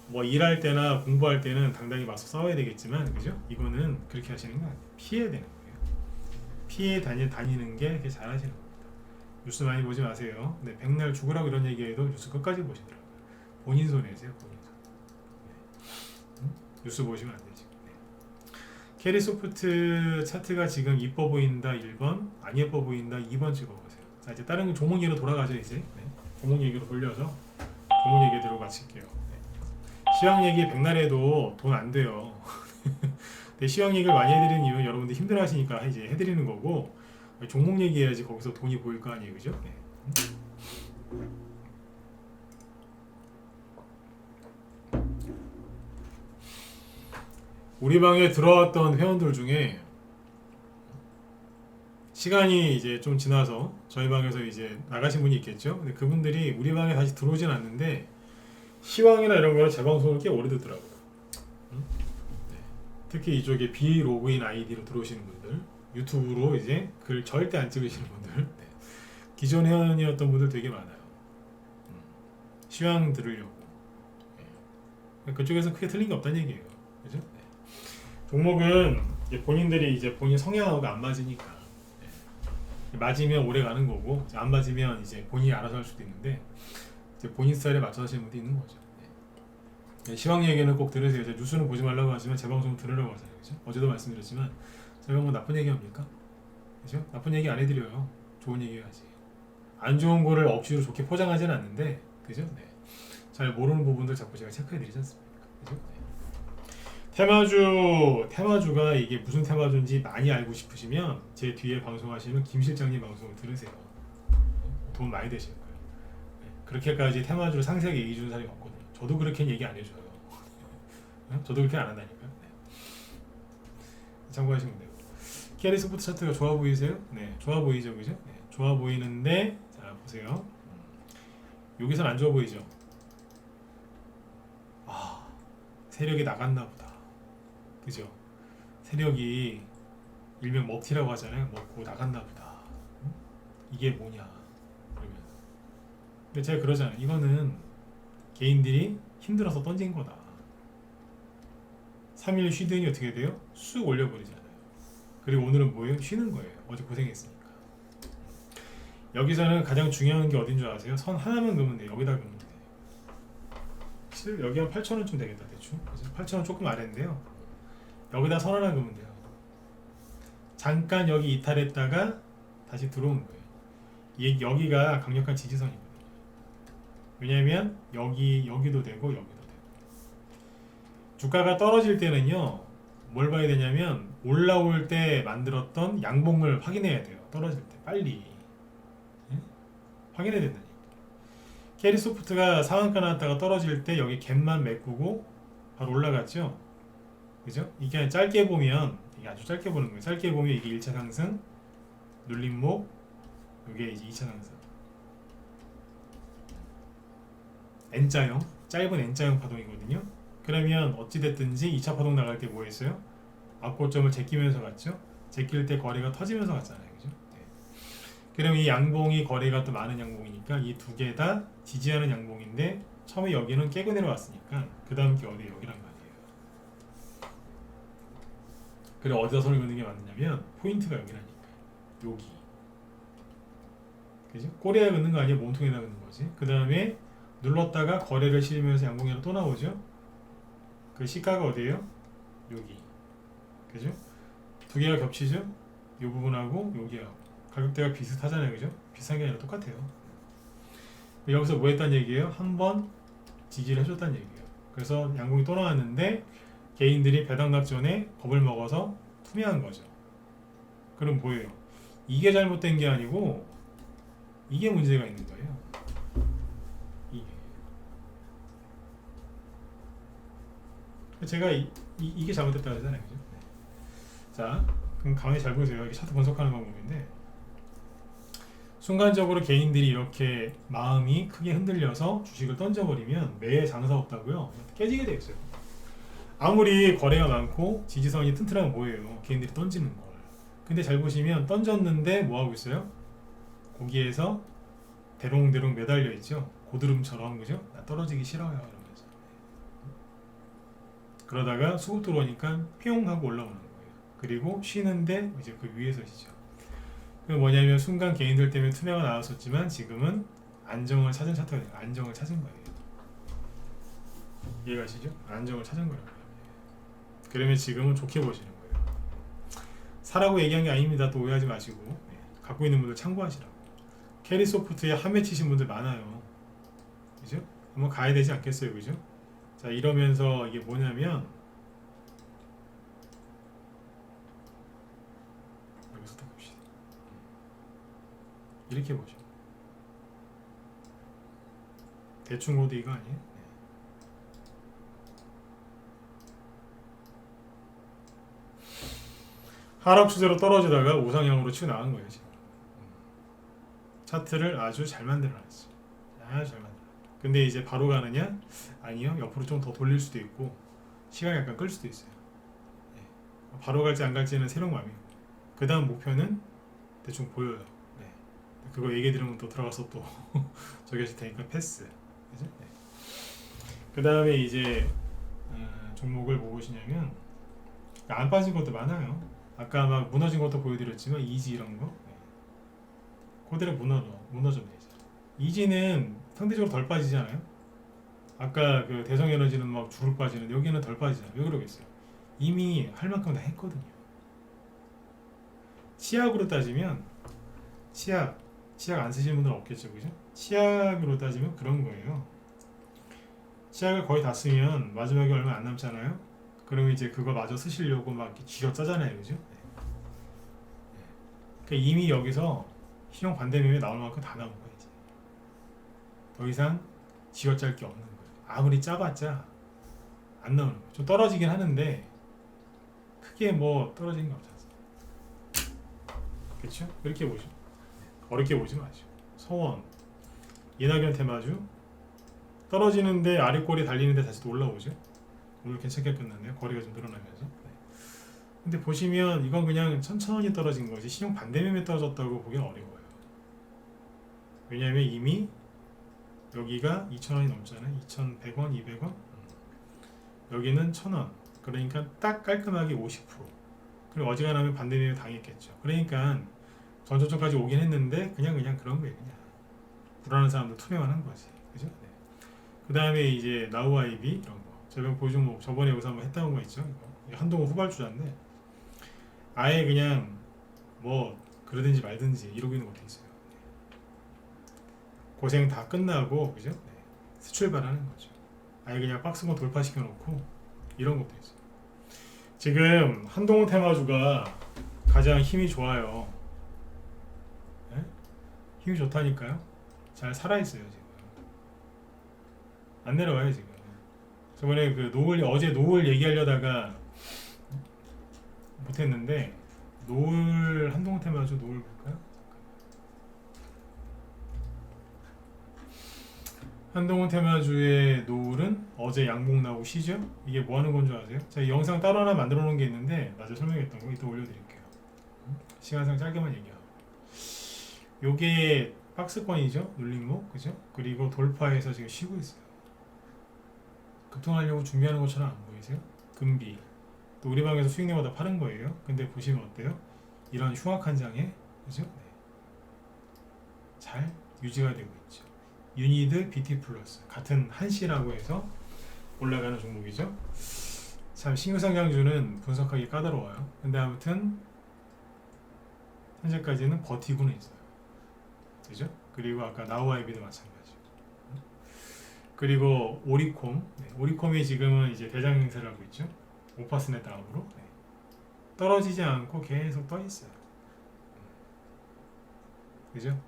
뭐 일할 때나 공부할 때는 당당히 맞서 싸워야 되겠지만 그죠? 이거는 그렇게 하시는 거 아니에요. 피해야 되는 거예요. 피해 다니는 게 그렇게 잘하시는 겁니다. 뉴스 많이 보지 마세요. 네, 백날 죽으라고 이런 얘기해도 뉴스 끝까지 보시더라고요. 본인 손해세요. 본인 손. 네. 뉴스 보시면 안 되지. 네. 캐리소프트 차트가 지금 이뻐 보인다 1번, 안 예뻐 보인다 2번 찍어보세요. 자 이제 다른 종목 얘기로 돌아가죠 이제. 네. 종목 얘기로 돌려서 종목 얘기대로 마칠게요. 시황 얘기 백날 해도 돈 안 돼요. 근데 시황 얘기를 많이 해드리는 이유는 여러분들 힘들어하시니까 이제 해드리는 거고 종목 얘기해야지 거기서 돈이 보일 거 아니에요, 그죠? 네. 우리 방에 들어왔던 회원들 중에 시간이 이제 좀 지나서 저희 방에서 이제 나가신 분이 있겠죠? 근데 그분들이 우리 방에 다시 들어오진 않는데 시황이나 이런 거는 재방송을 꽤 오래 듣더라고요. 네. 특히 이쪽에 비로그인 아이디로 들어오시는 분들, 유튜브로 이제 글 절대 안 찍으시는 분들, 네. 기존 회원이었던 분들 되게 많아요. 시황 들으려고. 네. 그쪽에서 크게 틀린 게 없다는 얘기예요. 그죠? 네. 종목은 이제 본인들이 이제 본인 성향하고 안 맞으니까 네. 맞으면 오래 가는 거고 안 맞으면 이제 본인이 알아서 할 수도 있는데 이제 본인 스타일에 맞춰서 하시는 분도 있는 거죠. 네. 시황 얘기는 꼭 들으세요. 제가 뉴스는 보지 말라고 하지만 제 방송 들으라고 하잖아요. 그죠? 어제도 말씀드렸지만 제가 뭐 나쁜 얘기합니까? 그죠? 나쁜 얘기 안 해드려요. 좋은 얘기 해야지. 안 좋은 거를 억지로 좋게 포장하지는 않는데, 그죠? 네. 잘 모르는 부분들 자꾸 제가 체크해드리지 않습니까? 그죠? 네. 테마주가 이게 무슨 테마주인지 많이 알고 싶으시면 제 뒤에 방송하시는 김 실장님 방송을 들으세요. 도움 많이 되실 거예요. 네. 그렇게까지 테마주를 상세하게 얘기해 주는 사람이 없거든요. 저도 그렇게 얘기 안 해줘요. 저도 그렇게 안 한다니까요. 네. 참고하시면 돼요. 캐리스포트 차트가 좋아 보이세요? 네, 좋아 보이죠, 그죠? 네, 좋아 보이는데, 자 보세요. 여기선 안 좋아 보이죠? 아, 세력이 나갔나 보다. 그죠? 세력이 일명 먹튀라고 하잖아요. 먹고 나갔나 보다. 이게 뭐냐? 그러면. 근데 제가 그러잖아요. 이거는 개인들이 힘들어서 던진 거다. 3일 쉬더니 어떻게 돼요? 쑥 올려버리잖아요. 그리고 오늘은 뭐예요? 쉬는 거예요. 어제 고생했으니까. 여기서는 가장 중요한 게 어딘 줄 아세요? 선 하나만 그으면 돼요. 여기다 그으면 돼요. 여기 한 8,000원쯤 되겠다 대충. 8,000원 조금 아래인데요. 여기다 선 하나 그으면 돼요. 잠깐 여기 이탈했다가 다시 들어오는 거예요. 여기가 강력한 지지선이거든요. 왜냐하면 여기도 되고 여기도 되고. 주가가 떨어질 때는요. 뭘 봐야 되냐면 올라올 때 만들었던 양봉을 확인해야 돼요. 떨어질 때 빨리. 예? 확인해야 된다니까. 캐리소프트가 상한가 나왔다가 떨어질 때 여기 갭만 메꾸고 바로 올라갔죠. 그죠? 이게 짧게 보면 이게 아주 짧게 보는 거예요. 짧게 보면 이게 1차 상승, 눌림목, 이게 이제 2차 상승. N자형, 짧은 N자형 파동이거든요. 그러면 어찌됐든지 2차 파동 나갈 때 뭐 했어요? 앞고점을 제끼면서 갔죠? 제낄 때 거래가 터지면서 갔잖아요. 그죠? 네. 그럼 이 양봉이 거래가 또 많은 양봉이니까 이 두 개 다 지지하는 양봉인데 처음에 여기는 깨고 내려왔으니까 그 다음 게 어디 여기란 말이에요. 그래 어디다 손을 긋는 게 맞느냐면 포인트가 여기라니까. 여기. 그죠? 꼬리에 긋는 거 아니에요? 몸통에다 긋는 거지. 그 다음에 눌렀다가 거래를 실으면서 양봉으로 또 나오죠? 그 시가가 어디예요? 여기. 그죠? 두 개가 겹치죠? 이 부분하고 여기하고 가격대가 비슷하잖아요. 그죠? 비슷한 게 아니라 똑같아요. 여기서 뭐 했단 얘기예요? 한번 지지를 해줬단 얘기예요. 그래서 양봉이 또 나왔는데 개인들이 배당락 전에 겁을 먹어서 투매한 거죠. 그럼 뭐예요? 이게 잘못된 게 아니고 이게 문제가 있는 거예요. 제가 이게 잘못됐다고 하잖아요. 그죠? 네. 자, 그럼 가만히 잘 보세요. 이게 차트 분석하는 방법인데 순간적으로 개인들이 이렇게 마음이 크게 흔들려서 주식을 던져버리면 매일 장사 없다고요. 깨지게 돼 있어요. 아무리 거래가 많고 지지선이 튼튼한 뭐예요? 개인들이 던지는 걸. 근데 잘 보시면 던졌는데 뭐 하고 있어요? 거기에서 대롱대롱 매달려 있죠. 고드름처럼. 그죠? 나 떨어지기 싫어요. 이러면서. 그러다가 수급 들어오니까 뿅 하고 올라오는 거예요. 그리고 쉬는데 이제 그 위에서 쉬죠. 그 뭐냐면 순간 개인들 때문에 투매가 나왔었지만 지금은 안정을 찾은 차트가 돼요. 안정을 찾은 거예요. 이해가시죠? 안정을 찾은 거라고요. 그러면 지금은 좋게 보시는 거예요. 사라고 얘기한 게 아닙니다. 또 오해하지 마시고 갖고 있는 분들 참고하시라고. 캐리소프트에 한 매 치신 분들 많아요. 그죠? 한번 가야 되지 않겠어요? 그죠? 자 이러면서 이게 뭐냐면 여기서 딱 봅시다. 이렇게 보죠. 대충 모드 이거 아니에요? 네. 하락 추세로 떨어지다가 우상향으로 치고 나간 거예요 지금. 차트를 아주 잘 만들어놨어. 아주 잘 만들어. 근데 이제 바로 가느냐? 아니요. 옆으로 좀 더 돌릴 수도 있고 시간이 약간 끌 수도 있어요. 네. 바로 갈지 안 갈지는 새로운마음이고 그 다음 목표는 대충 보여요. 네. 그거 얘기해 드리면 또 들어가서 또 저기 하실 테니까 패스. 그죠? 네. 그 다음에 이제 종목을 뭐 보시냐면 안 빠진 것도 많아요. 아까 막 무너진 것도 보여드렸지만 이지 이런 거 네. 그대로 무너졌네. 이지는 상대적으로 덜 빠지잖아요. 아까 그 대성에너지는 막 주룩 빠지는데 여기는 덜 빠지잖아요. 왜 그러겠어요? 이미 할 만큼 다 했거든요. 치약으로 따지면 치약 안 쓰시는 분들은 없겠죠, 그죠? 치약으로 따지면 그런 거예요. 치약을 거의 다 쓰면 마지막에 얼마 안 남잖아요. 그러면 이제 그거 마저 쓰시려고 막 이렇게 쥐어 짜잖아요, 그죠? 그러니까 이미 여기서 신용 반대매매 나올 만큼 다 나온 거예요. 이제. 더 이상 쥐어 짤 게 없는 거예요. 아무리 짜봤자 안 나오는 거예요. 좀 떨어지긴 하는데 크게 뭐 떨어지는 게 없지 않습니까? 그렇죠? 이렇게 보죠. 어렵게 보지 마시고. 서원, 이낙연 테마주 떨어지는데 아래 꼬리 달리는데 다시 또 올라오죠. 오늘 괜찮게 끝났네요. 거리가 좀 늘어나면서. 네. 근데 보시면 이건 그냥 천천히 떨어진 거지 신용 반대매매 떨어졌다고 보기는 어려워요. 왜냐하면 이미 여기가 2,000원이 넘잖아요. 2,100원, 200원. 여기는 1,000원. 그러니까 딱 깔끔하게 50%. 그리고 어지간하면 반대매매 당했겠죠. 그러니까 전저점까지 오긴 했는데 그냥 그런 거예요. 그냥 불안한 사람들 투명한 한 거지. 그죠? 네. 그 다음에 이제 나우아이비 이런 거. 저번 보조목 저번에 여기서 한번 했던 거 있죠. 이거. 한동훈 후발주자인데 아예 그냥 뭐 그러든지 말든지 이러고 있는 것도 있어요. 고생 다 끝나고 그죠? 네. 수출발하는 거죠. 아예 그냥 박스권 돌파시켜 놓고 이런 것도 있어요. 지금 한동훈 테마주가 가장 힘이 좋아요. 네? 힘이 좋다니까요. 잘 살아있어요 지금. 안 내려와요 지금. 저번에 그 어제 노을 얘기하려다가 못했는데 노을 한동훈 테마주 노을 볼까요? 한동훈 테마주의 노을은 어제 양봉 나오고 쉬죠? 이게 뭐 하는 건 줄 아세요? 제가 영상 따로 하나 만들어 놓은 게 있는데 낮에 설명했던 거 이따 올려드릴게요. 시간상 짧게만 얘기하고 요게 박스권이죠? 눌림목 그죠? 그리고 돌파해서 지금 쉬고 있어요. 급등하려고 준비하는 것처럼 안 보이세요? 금비 또 우리 방에서 수익 내마다 파는 거예요. 근데 보시면 어때요? 이런 흉악한 장에 그죠? 네. 잘 유지가 되고 있죠. 유니드 BT 플러스 같은 한시라고 해서 올라가는 종목이죠. 참 신규상장주는 분석하기 까다로워요. 근데 아무튼 현재까지는 버티고는 있어요. 그죠? 그리고 아까 나우아이비도 마찬가지. 그리고 오리콤, 네, 오리콤이 지금은 이제 대장 행세를 하고 있죠. 5%의 다음으로 네. 떨어지지 않고 계속 떠 있어요. 그죠?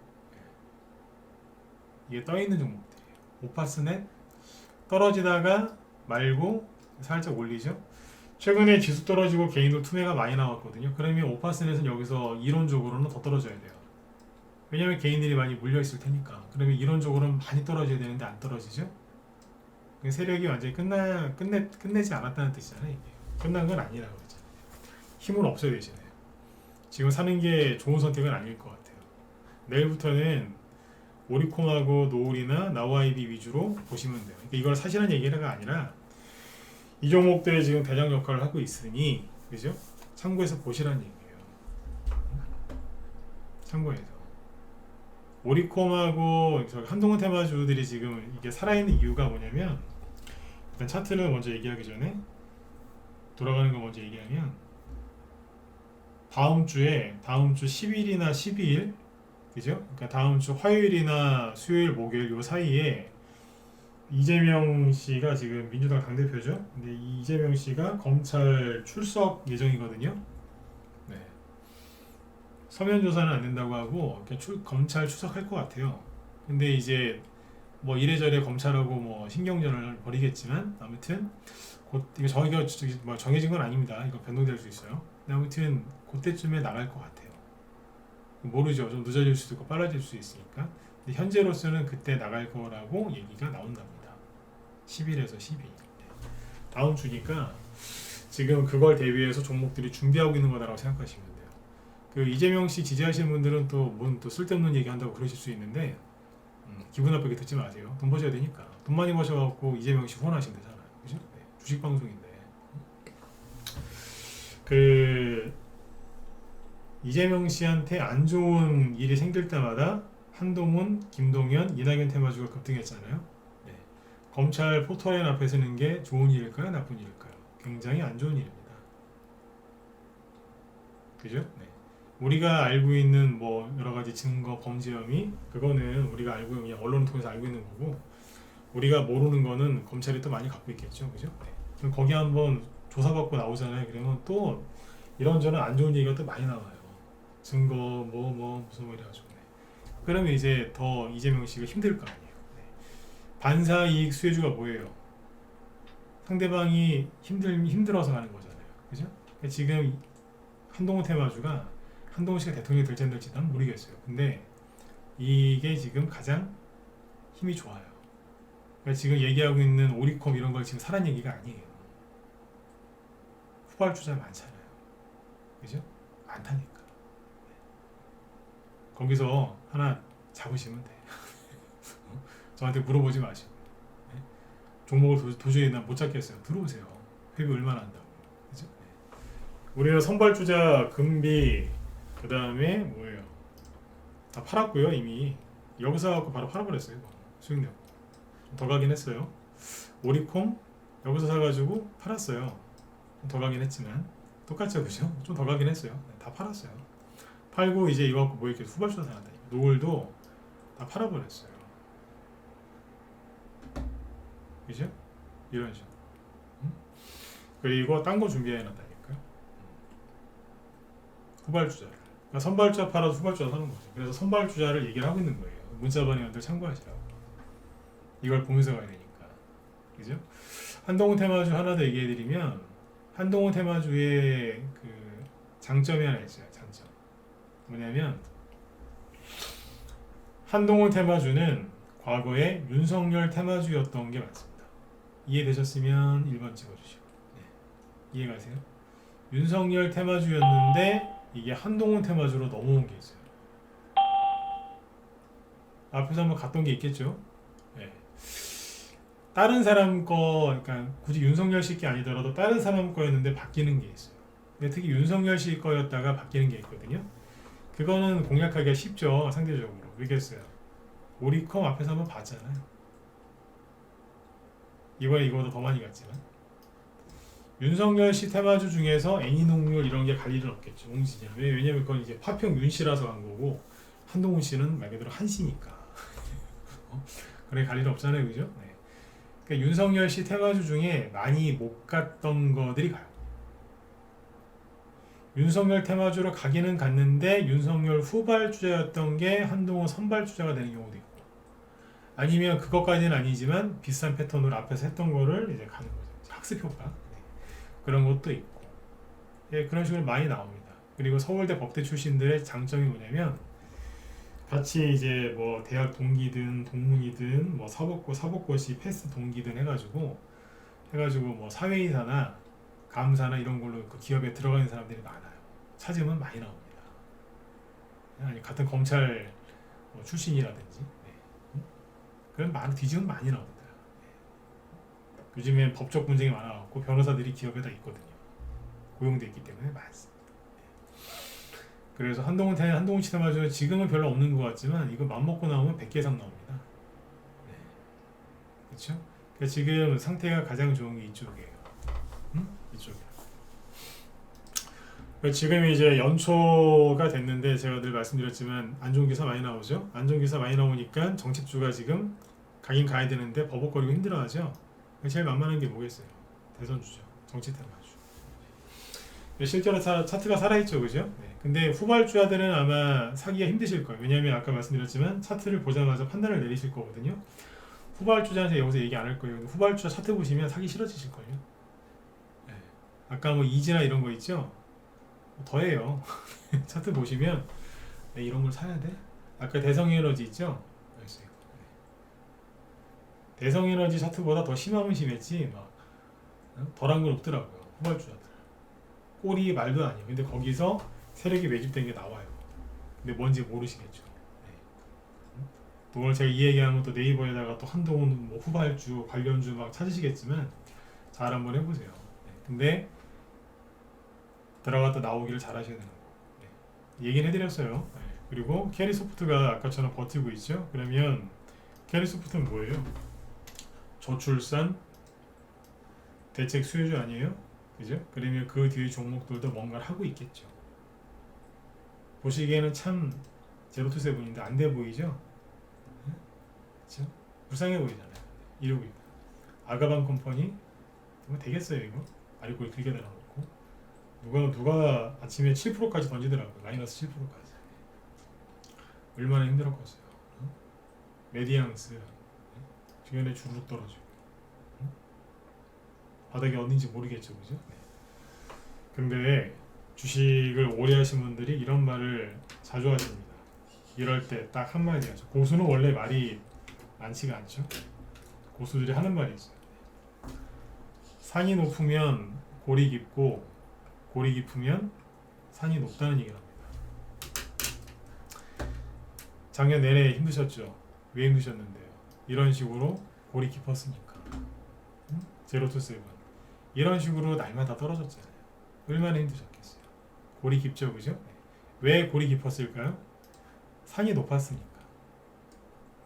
이게 떠 있는 종목들이에요. 5%넷 떨어지다가 말고 살짝 올리죠. 최근에 지수 떨어지고 개인도 투매가 많이 나왔거든요. 그러면 5%넷은 여기서 이론적으로는 더 떨어져야 돼요. 왜냐면 개인들이 많이 물려 있을 테니까. 그러면 이론적으로는 많이 떨어져야 되는데 안 떨어지죠. 세력이 완전히 끝내지 않았다는 뜻이잖아요. 이게. 끝난 건 아니라고 그러죠. 힘은 없어야 되시네요. 지금 사는 게 좋은 선택은 아닐 것 같아요. 내일부터는 오리콤하고 노을이나 나우아이비 위주로 보시면 돼요. 그러니까 이걸 사실은 얘기가 아니라 이 종목들이 지금 대장 역할을 하고 있으니 그죠? 참고해서 보시라는 얘기예요. 참고해서 오리콤하고 한동훈 테마주들이 지금 이게 살아있는 이유가 뭐냐면 일단 차트를 먼저 얘기하기 전에 돌아가는 거 먼저 얘기하면 다음 주 10일이나 12일 그죠? 그러니까 다음 주 화요일이나 수요일, 목요일 요 사이에 이재명 씨가 지금 민주당 당대표죠. 근데 이재명 씨가 검찰 출석 예정이거든요. 네. 서면 조사는 안 된다고 하고 검찰 출석할 것 같아요. 근데 이제 뭐 이래저래 검찰하고 뭐 신경전을 벌이겠지만 아무튼 곧 이거 저희가 뭐 정해진 건 아닙니다. 이거 변동될 수 있어요. 근데 아무튼 그때쯤에 나갈 것 같아요. 모르죠. 좀 늦어질 수도 있고 빨라질 수 있으니까. 근데 현재로서는 그때 나갈 거라고 얘기가 나온답니다. 10일에서 12일. 다음 주니까 지금 그걸 대비해서 종목들이 준비하고 있는 거다라고 생각하시면 돼요. 그 이재명 씨 지지하시는 분들은 또 뭔 또 쓸데없는 얘기 한다고 그러실 수 있는데 기분 나쁘게 듣지 마세요. 돈 버셔야 되니까. 돈 많이 버셔갖고 이재명 씨 후원하시면 되잖아요. 그죠? 네. 주식 방송인데. 이재명 씨한테 안 좋은 일이 생길 때마다 한동훈, 김동연, 이낙연 테마주가 급등했잖아요. 네. 검찰 포토라인 앞에 서는 게 좋은 일일까요? 나쁜 일일까요? 굉장히 안 좋은 일입니다. 그죠? 네. 우리가 알고 있는 뭐 여러 가지 증거, 범죄 혐의 그거는 우리가 알고 그냥 언론을 통해서 알고 있는 거고 우리가 모르는 거는 검찰이 또 많이 갖고 있겠죠, 그죠? 네. 그럼 거기 한번 조사받고 나오잖아요. 그러면 또 이런저런 안 좋은 얘기가 또 많이 나와요. 증거 무슨 뭐 이래가지고. 네. 그러면 이제 더 이재명 씨가 힘들 거 아니에요. 네. 반사 이익 수혜주가 뭐예요? 상대방이 힘들어서 하는 거잖아요, 그죠? 그러니까 지금 한동훈 테마주가 한동훈 씨가 대통령이 될지 안 될지 난 모르겠어요. 근데 이게 지금 가장 힘이 좋아요. 그러니까 지금 얘기하고 있는 오리콤 이런 걸 지금 사란 얘기가 아니에요. 후발주자 많잖아요. 그죠? 많다니까. 거기서 하나 잡으시면 돼. 저한테 물어보지 마시고. 네? 종목을 도저히 난 못 잡겠어요. 들어오세요. 회비 얼마나 한다고. 그죠? 네. 우리는 선발주자, 금비, 그 다음에 뭐예요? 다 팔았고요, 이미. 여기서 갖고 바로 팔아버렸어요. 수익력. 좀 더 가긴 했어요. 오리콤 여기서 사가지고 팔았어요. 좀 더 가긴 했지만 똑같죠, 그죠? 좀 더 가긴 했어요. 네, 다 팔았어요. 팔고 이제 이거 갖고 뭐 이렇게 후발주자 사놨다니까. 노을도 다 팔아버렸어요. 그죠? 이런 식으로. 그리고 딴 거 준비해놨다니까요. 후발주자를. 그러니까 선발주자 팔아도 후발주자 사는 거죠. 그래서 선발주자를 얘기를 하고 있는 거예요. 문자반응들 참고하시라고. 이걸 보면서 가야 되니까. 그죠? 한동훈 테마주 하나 더 얘기해드리면 한동훈 테마주의 그 장점이 하나 있어요. 장점. 뭐냐면 한동훈 테마주는 과거에 윤석열 테마주였던 게 맞습니다. 이해되셨으면 1번 찍어주시고. 네. 이해가세요? 윤석열 테마주였는데 이게 한동훈 테마주로 넘어온 게 있어요. 앞에서 한번 갔던 게 있겠죠? 네. 다른 사람 거, 그러니까 굳이 윤석열 씨 게 아니더라도 다른 사람 거였는데 바뀌는 게 있어요. 근데 특히 윤석열 씨 거였다가 바뀌는 게 있거든요. 그거는 공략하기가 쉽죠, 상대적으로. 왜겠어요? 오리콤 앞에서 한번 봤잖아요. 이번에 이거보다 더 많이 갔지만. 윤석열 씨 테마주 중에서 애니농률 이런 게 갈 일은 없겠죠. 옹지냐. 왜냐면 그건 이제 파평 윤 씨라서 간 거고 한동훈 씨는 말 그대로 한 씨니까. 그래 갈 일 없잖아요, 그죠? 네. 그러니까 윤석열 씨 테마주 중에 많이 못 갔던 거들이 가요. 윤석열 테마주로 가기는 갔는데 윤석열 후발주자였던 게 한동훈 선발주자가 되는 경우도 있고, 아니면 그것까지는 아니지만 비슷한 패턴으로 앞에서 했던 거를 이제 가는 거죠. 학습 효과. 네. 그런 것도 있고. 예, 그런 식으로 많이 나옵니다. 그리고 서울대 법대 출신들의 장점이 뭐냐면 같이 이제 뭐 대학 동기든 동문이든 뭐 사법고시 패스 동기든 해가지고 뭐 사회이사나 감사나 이런 걸로 그 기업에 들어가는 사람들이 많아요. 찾으면 많이 나옵니다. 아니 같은 검찰 뭐 출신이라든지. 네. 그런 뒤지면 많이 나옵니다. 네. 요즘엔 법적 분쟁이 많아갖고 변호사들이 기업에다 있거든요. 고용돼 있기 때문에 많습니다. 그래서 한동훈 시대마저 지금은 별로 없는 것 같지만 이거 맘먹고 나오면 100개 이상 나옵니다. 네. 그렇죠? 그러니까 지금 상태가 가장 좋은 게 이쪽이에요. 이쪽이에요. 그러니까 지금 이제 연초가 됐는데 제가 늘 말씀드렸지만 안 좋은 기사 많이 나오죠. 안 좋은 기사 많이 나오니까 정책주가 지금 가긴 가야 되는데 버벅거리고 힘들어하죠. 제일 만만한 게 뭐겠어요? 대선주죠. 정치 테마주. 실제로 차트가 살아있죠, 그죠? 네. 근데 후발주자들은 아마 사기가 힘드실 거예요. 왜냐하면 아까 말씀드렸지만 차트를 보자마자 판단을 내리실 거거든요. 후발주자한테 여기서 얘기 안 할 거예요. 후발주자 차트 보시면 사기 싫어지실 거예요. 네. 아까 뭐 이지나 이런 거 있죠? 더해요. 차트 보시면 네, 이런 걸 사야 돼? 아까 대성에너지 있죠? 네. 대성에너지 차트보다 더 심하면 심했지 막 덜한 건 없더라고요. 후발주자들. 꼴이 말도 아니에요. 근데 거기서 세력이 매집된 게 나와요. 근데 뭔지 모르시겠죠. 네. 또 오늘 제가 이 얘기하면 또 네이버에다가 또 한동훈 뭐 후발주, 관련주 막 찾으시겠지만 잘 한번 해보세요. 네. 근데 들어갔다 나오기를 잘 하셔야 되는 거고. 네. 얘기는 해드렸어요. 네. 그리고 캐리소프트가 아까처럼 버티고 있죠. 그러면 캐리소프트는 뭐예요? 저출산 대책 수혜주 아니에요? 그죠? 그러면 그 뒤에 종목들도 뭔가를 하고 있겠죠. 보시기에는 참 제로투세븐인데 안 돼 보이죠? 그렇죠? 불쌍해 보이잖아요. 이러고 있다. 아가방 컴퍼니 뭐 되겠어요 이거? 아리꼬리 길게 달아놓고 누가 아침에 7%까지 던지더라고요. 마이너스 7%까지. 얼마나 힘들었겠어요. 메디앙스 주변에 주르륵 떨어지고 바닥이 어딘지 모르겠죠, 그죠? 네. 근데 주식을 오래 하신 분들이 이런 말을 자주 하십니다. 이럴 때 딱 한마디 하죠. 고수는 원래 말이 많지가 않죠. 고수들이 하는 말이 있어요. 산이 높으면 골이 깊고 골이 깊으면 산이 높다는 얘기를 합니다. 작년 내내 힘드셨죠? 왜 힘드셨는데요? 이런 식으로 골이 깊었으니까. 제로투세븐 이런 식으로 날마다 떨어졌잖아요. 얼마나 힘드셨겠어요. 골이 깊죠, 그죠? 왜 골이 깊었을까요? 산이 높았으니까.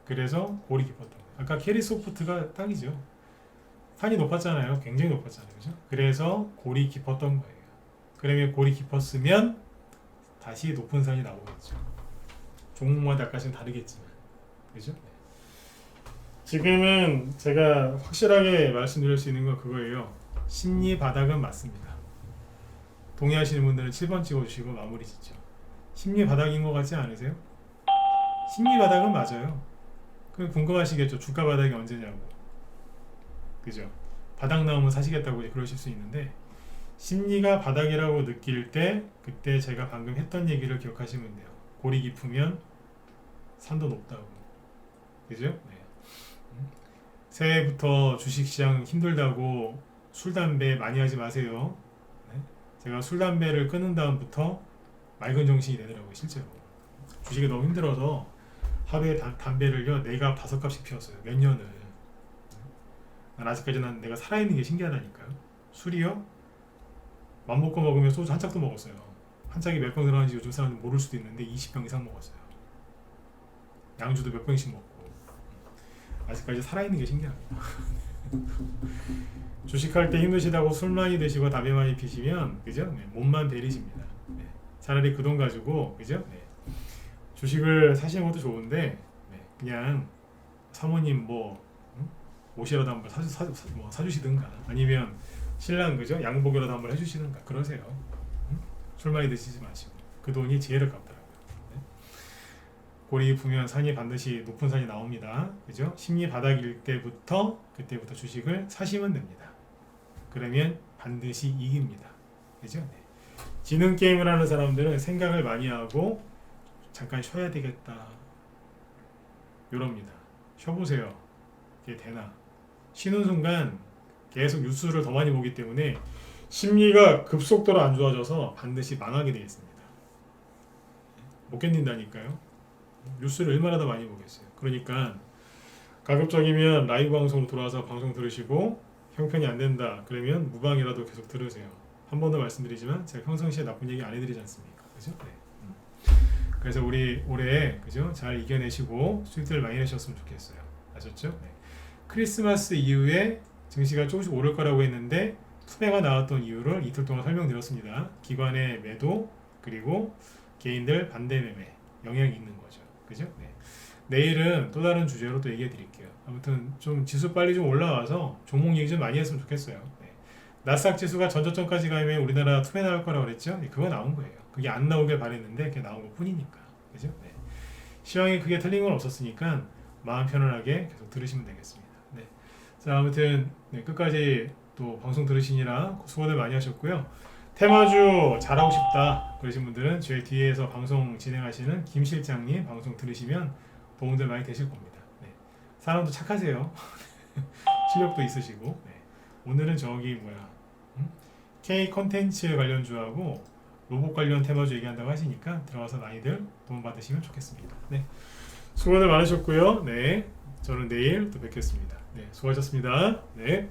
그래서 골이 깊었던 거예요. 아까 캐리소프트가 딱이죠. 산이 높았잖아요. 굉장히 높았잖아요, 그죠? 그래서 골이 깊었던 거예요. 그러면 골이 깊었으면 다시 높은 산이 나오겠죠. 종목마다 약간씩 다르겠지만, 그죠? 지금은 제가 확실하게 말씀드릴 수 있는 건 그거예요. 심리 바닥은 맞습니다. 동의하시는 분들은 7번 찍어주시고 마무리 짓죠. 심리 바닥인 것 같지 않으세요? 심리 바닥은 맞아요. 그럼 궁금하시겠죠. 주가 바닥이 언제냐고. 그죠? 바닥 나오면 사시겠다고 그러실 수 있는데 심리가 바닥이라고 느낄 때 그때 제가 방금 했던 얘기를 기억하시면 돼요. 골이 깊으면 산도 높다고. 그죠? 네. 새해부터 주식시장 힘들다고 술, 담배 많이 하지 마세요. 네? 제가 술, 담배를 끊은 다음부터 맑은 정신이 되더라고요. 실제로 주식이 너무 힘들어서 하루에 담배를요 내가 5갑씩 피웠어요. 몇 년을. 난 아직까지 난 내가 살아있는 게 신기하다니까요. 술이요? 맘 먹고 먹으면 소주 한 짝도 먹었어요. 한 짝이 몇 병 들어가는지 요즘 사람들 모를 수도 있는데 20병 이상 먹었어요. 양주도 몇 병씩 먹고 아직까지 살아있는 게 신기합니다. 주식할 때 힘드시다고 술 많이 드시고 담배 많이 피시면 그죠? 네, 몸만 베리십니다. 네, 차라리 그 돈 가지고 그죠? 네, 주식을 사시는 것도 좋은데 네, 그냥 사모님 뭐 옷이라도 한번 사주시든가 아니면 신랑 그죠? 양복이라도 한번 해주시든가 그러세요. 술 많이 드시지 마시고 그 돈이 지혜를 갚더라고요. 네. 골이 깊으면 산이 반드시 높은 산이 나옵니다. 그죠? 심리 바닥일 때부터 그때부터 주식을 사시면 됩니다. 그러면 반드시 이깁니다. 그죠? 네. 지능 게임을 하는 사람들은 생각을 많이 하고 잠깐 쉬어야 되겠다 이럽니다. 쉬어보세요. 이게 되나? 쉬는 순간 계속 뉴스를 더 많이 보기 때문에 심리가 급속도로 안 좋아져서 반드시 망하게 되어 있습니다. 못 견딘다니까요. 뉴스를 얼마나 더 많이 보겠어요. 그러니까 가급적이면 라이브 방송으로 돌아와서 방송 들으시고 형편이 안 된다 그러면 무방이라도 계속 들으세요. 한 번 더 말씀드리지만 제가 평상시에 나쁜 얘기 안 해드리지 않습니까? 그죠? 네. 그래서 우리 올해 그죠? 잘 이겨내시고 수익들 많이 내셨으면 좋겠어요. 아셨죠? 네. 크리스마스 이후에 증시가 조금씩 오를 거라고 했는데 투매가 나왔던 이유를 이틀 동안 설명드렸습니다. 기관의 매도 그리고 개인들 반대 매매 영향이 있는 거죠. 그죠? 네. 내일은 또 다른 주제로 또 얘기해 드릴게요. 아무튼 좀 지수 빨리 좀 올라와서 종목 얘기 좀 많이 했으면 좋겠어요. 네. 나스닥 지수가 전저점까지 가면 우리나라 투매 나올 거라고 그랬죠? 네, 그거 나온 거예요. 그게 안 나오길 바랬는데 그게 나온 것 뿐이니까. 그죠? 네. 시황이 크게 틀린 건 없었으니까 마음 편안하게 계속 들으시면 되겠습니다. 네. 자, 아무튼 네, 끝까지 또 방송 들으시느라 수고들 많이 하셨고요. 테마주 잘하고 싶다 그러신 분들은 저희 뒤에서 방송 진행하시는 김 실장님 방송 들으시면 도움들 많이 되실 겁니다. 네. 사람도 착하세요. 실력도 있으시고. 네. 오늘은 저기 K 컨텐츠 관련주하고 로봇 관련 테마주 얘기한다고 하시니까 들어가서 많이들 도움 받으시면 좋겠습니다. 네. 수고들 많으셨고요. 네. 저는 내일 또 뵙겠습니다. 네. 수고하셨습니다. 네.